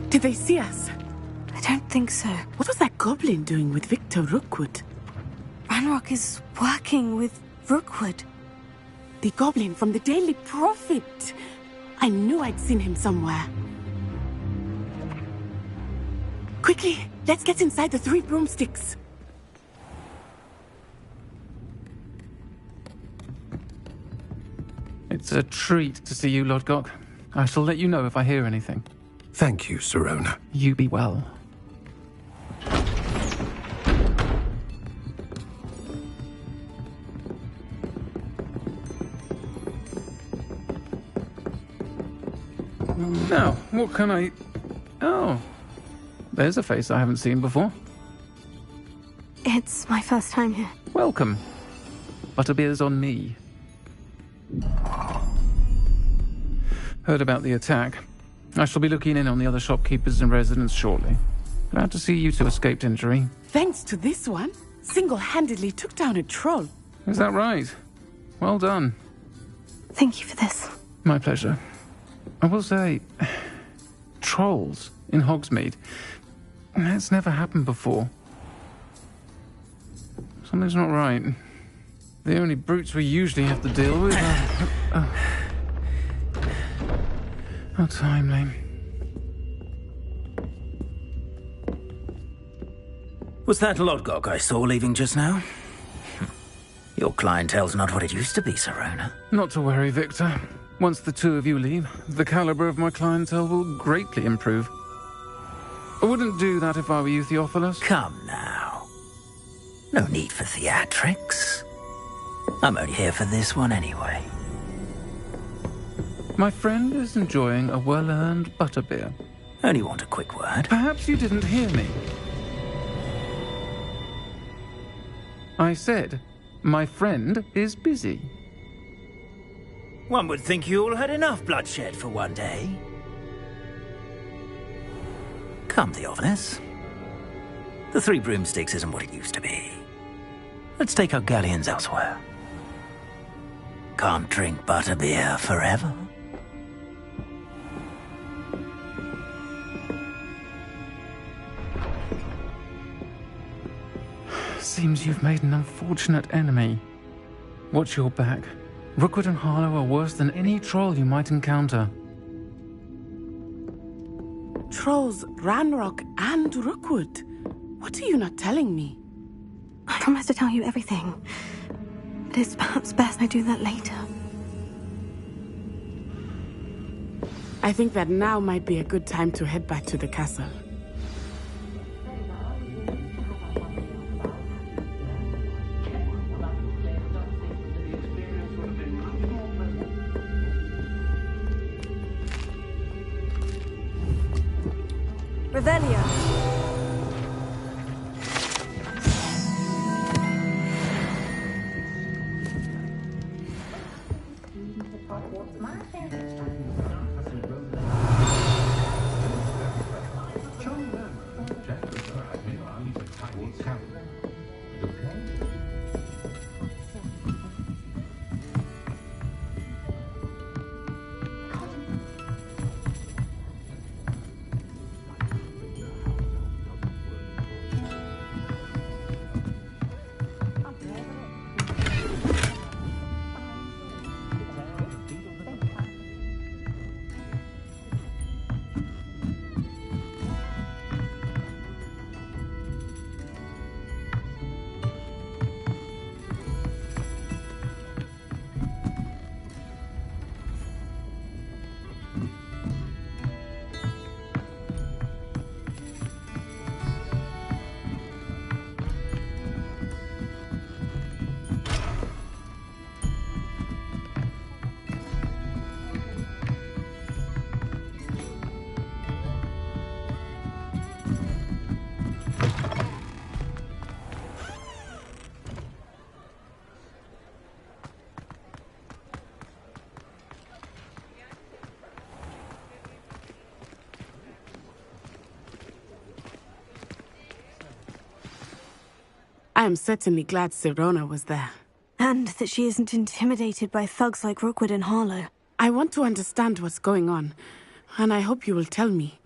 Did they see us? I don't think so. What was that goblin doing with Victor Rookwood? Ranrock is working with Rookwood. The goblin from the Daily Prophet. I knew I'd seen him somewhere. Quickly, let's get inside the 3 broomsticks. It's a treat to see you, Lodgok. I shall let you know if I hear anything. Thank you, Sirona. You be well. Now, what can I... Oh, there's a face I haven't seen before. It's my first time here. Welcome. Butterbeer's on me. Heard about the attack. I shall be looking in on the other shopkeepers and residents shortly. Glad to see you two escaped injury. Thanks to this one, single-handedly took down a troll. Is that right? Well done. Thank you for this. My pleasure. I will say, trolls in Hogsmeade. That's never happened before. Something's not right. The only brutes we usually have to deal with are... How timely. Was that Lodgok I saw leaving just now? Your clientele's not what it used to be, Sirona. Not to worry, Victor. Once the two of you leave, the caliber of my clientele will greatly improve. I wouldn't do that if I were you, Theophilus. Come now. No need for theatrics. I'm only here for this one anyway. My friend is enjoying a well-earned butterbeer. Only want a quick word. Perhaps you didn't hear me. I said, my friend is busy. One would think you all had enough bloodshed for one day. Come, Theophilus. The 3 broomsticks isn't what it used to be. Let's take our galleons elsewhere. Can't drink butterbeer forever. Seems you've made an unfortunate enemy. Watch your back. Rookwood and Harlow are worse than any troll you might encounter. Trolls, Ranrock, and Rookwood. What are you not telling me? I promise to tell you everything. But it's perhaps best I do that later. I think that now might be a good time to head back to the castle. Revelio. I am certainly glad Sirona was there. And that she isn't intimidated by thugs like Rookwood and Harlow. I want to understand what's going on, and I hope you will tell me.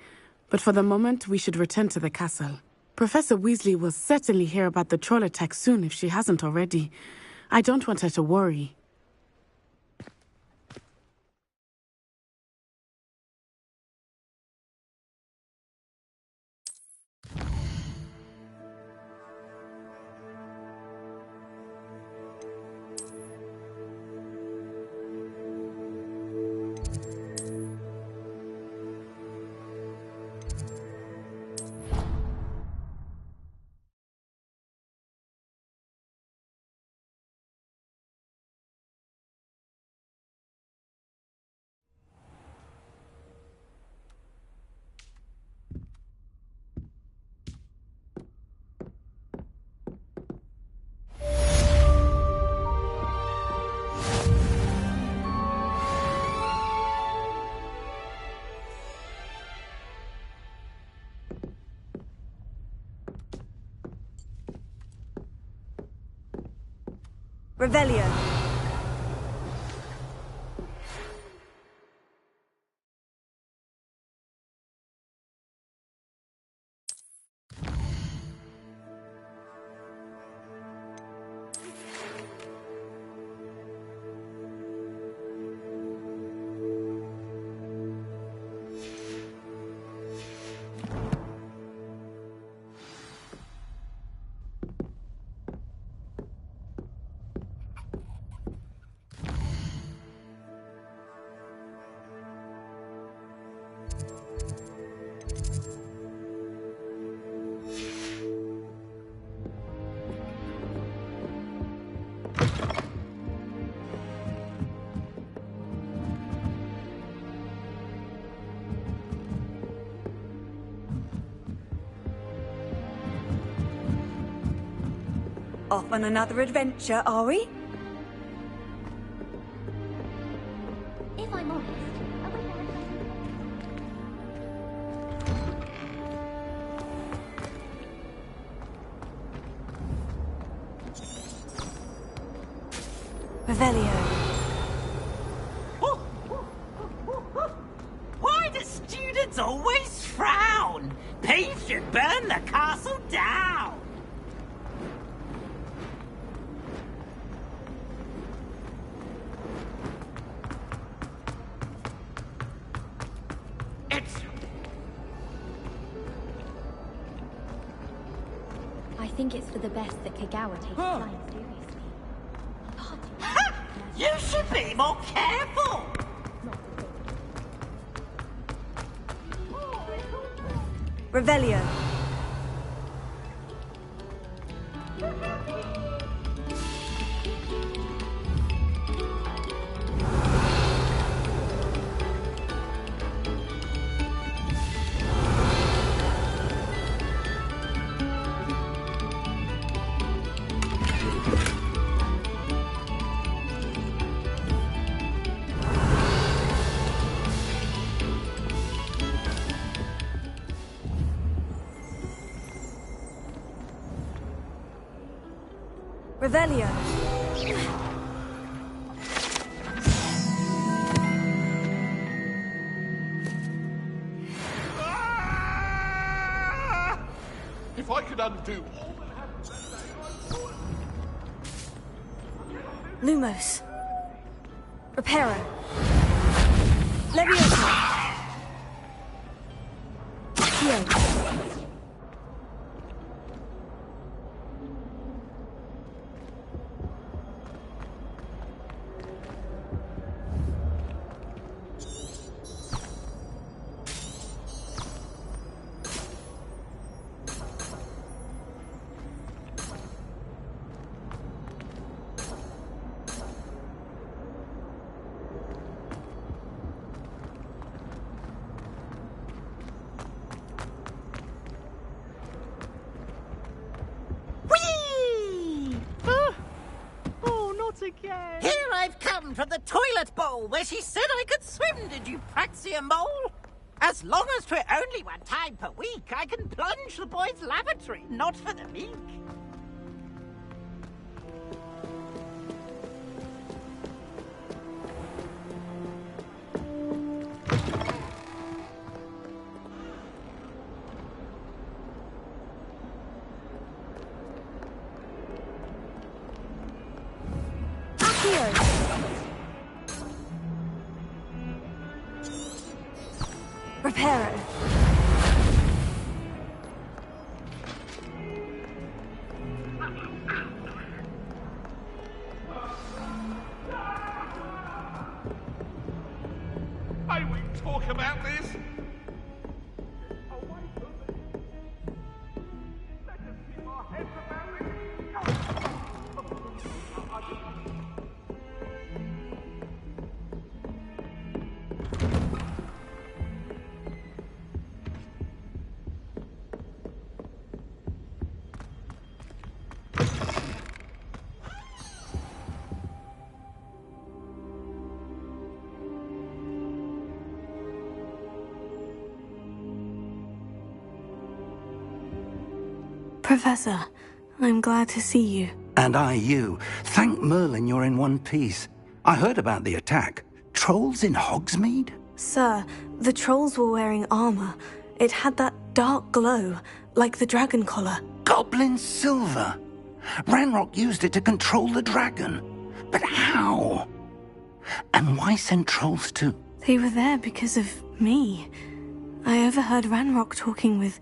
But for the moment, we should return to the castle. Professor Weasley will certainly hear about the troll attack soon if she hasn't already. I don't want her to worry. Revelio. Off on another adventure, are we? If I'm honest, Revelio. Why do students always frown? Peeves should burn the castle down. I think it's for the best that Kagawa takes flying seriously. You should be more careful! Revelio. Revelio. If I could undo all that happened that day, Lumos. Reparo. Leviosa. Kyiv. Again. Here I've come from the toilet bowl where she said I could swim, did you praxia mole? As long as 'twere only one time per week, I can plunge the boy's lavatory, not for the meek. Reparo. may we talk about this? Let us keep our heads about this. Professor, I'm glad to see you. And I you. Thank Merlin you're in one piece. I heard about the attack. Trolls in Hogsmeade? Sir, the trolls were wearing armor. It had that dark glow, like the dragon collar. Goblin silver. Ranrock used it to control the dragon. But how? And why send trolls too? They were there because of me. I overheard Ranrock talking with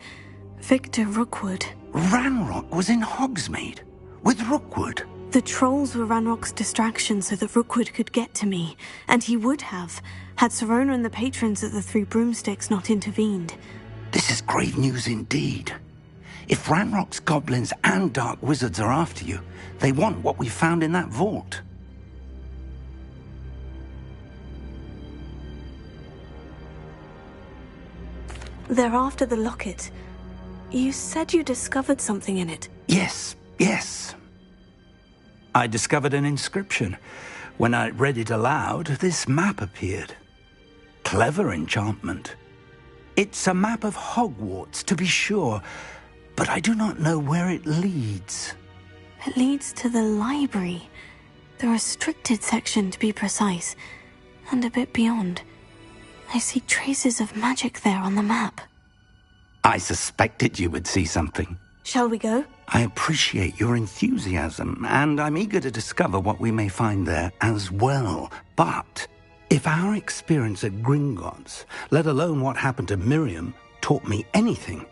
Victor Rookwood. Ranrock was in Hogsmeade with Rookwood. The trolls were Ranrock's distraction so that Rookwood could get to me, and he would have, had Sirona and the patrons at the Three Broomsticks not intervened. This is grave news indeed. If Ranrock's goblins and dark wizards are after you, they want what we found in that vault. They're after the locket. You said you discovered something in it. Yes. I discovered an inscription. When I read it aloud, this map appeared. Clever enchantment. It's a map of Hogwarts, to be sure, but I do not know where it leads. It leads to the library. The restricted section, to be precise, and a bit beyond. I see traces of magic there on the map. I suspected you would see something. Shall we go? I appreciate your enthusiasm, and I'm eager to discover what we may find there as well. But if our experience at Gringotts, let alone what happened to Miriam, taught me anything,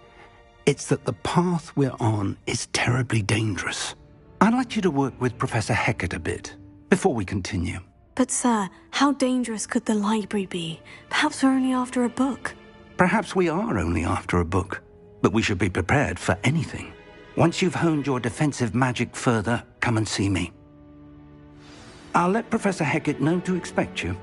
It's that the path we're on is terribly dangerous. I'd like you to work with Professor Hecat a bit before we continue. But sir, how dangerous could the library be? Perhaps we're only after a book. Perhaps we are only after a book, but we should be prepared for anything. Once you've honed your defensive magic further, come and see me. I'll let Professor Hecat know to expect you.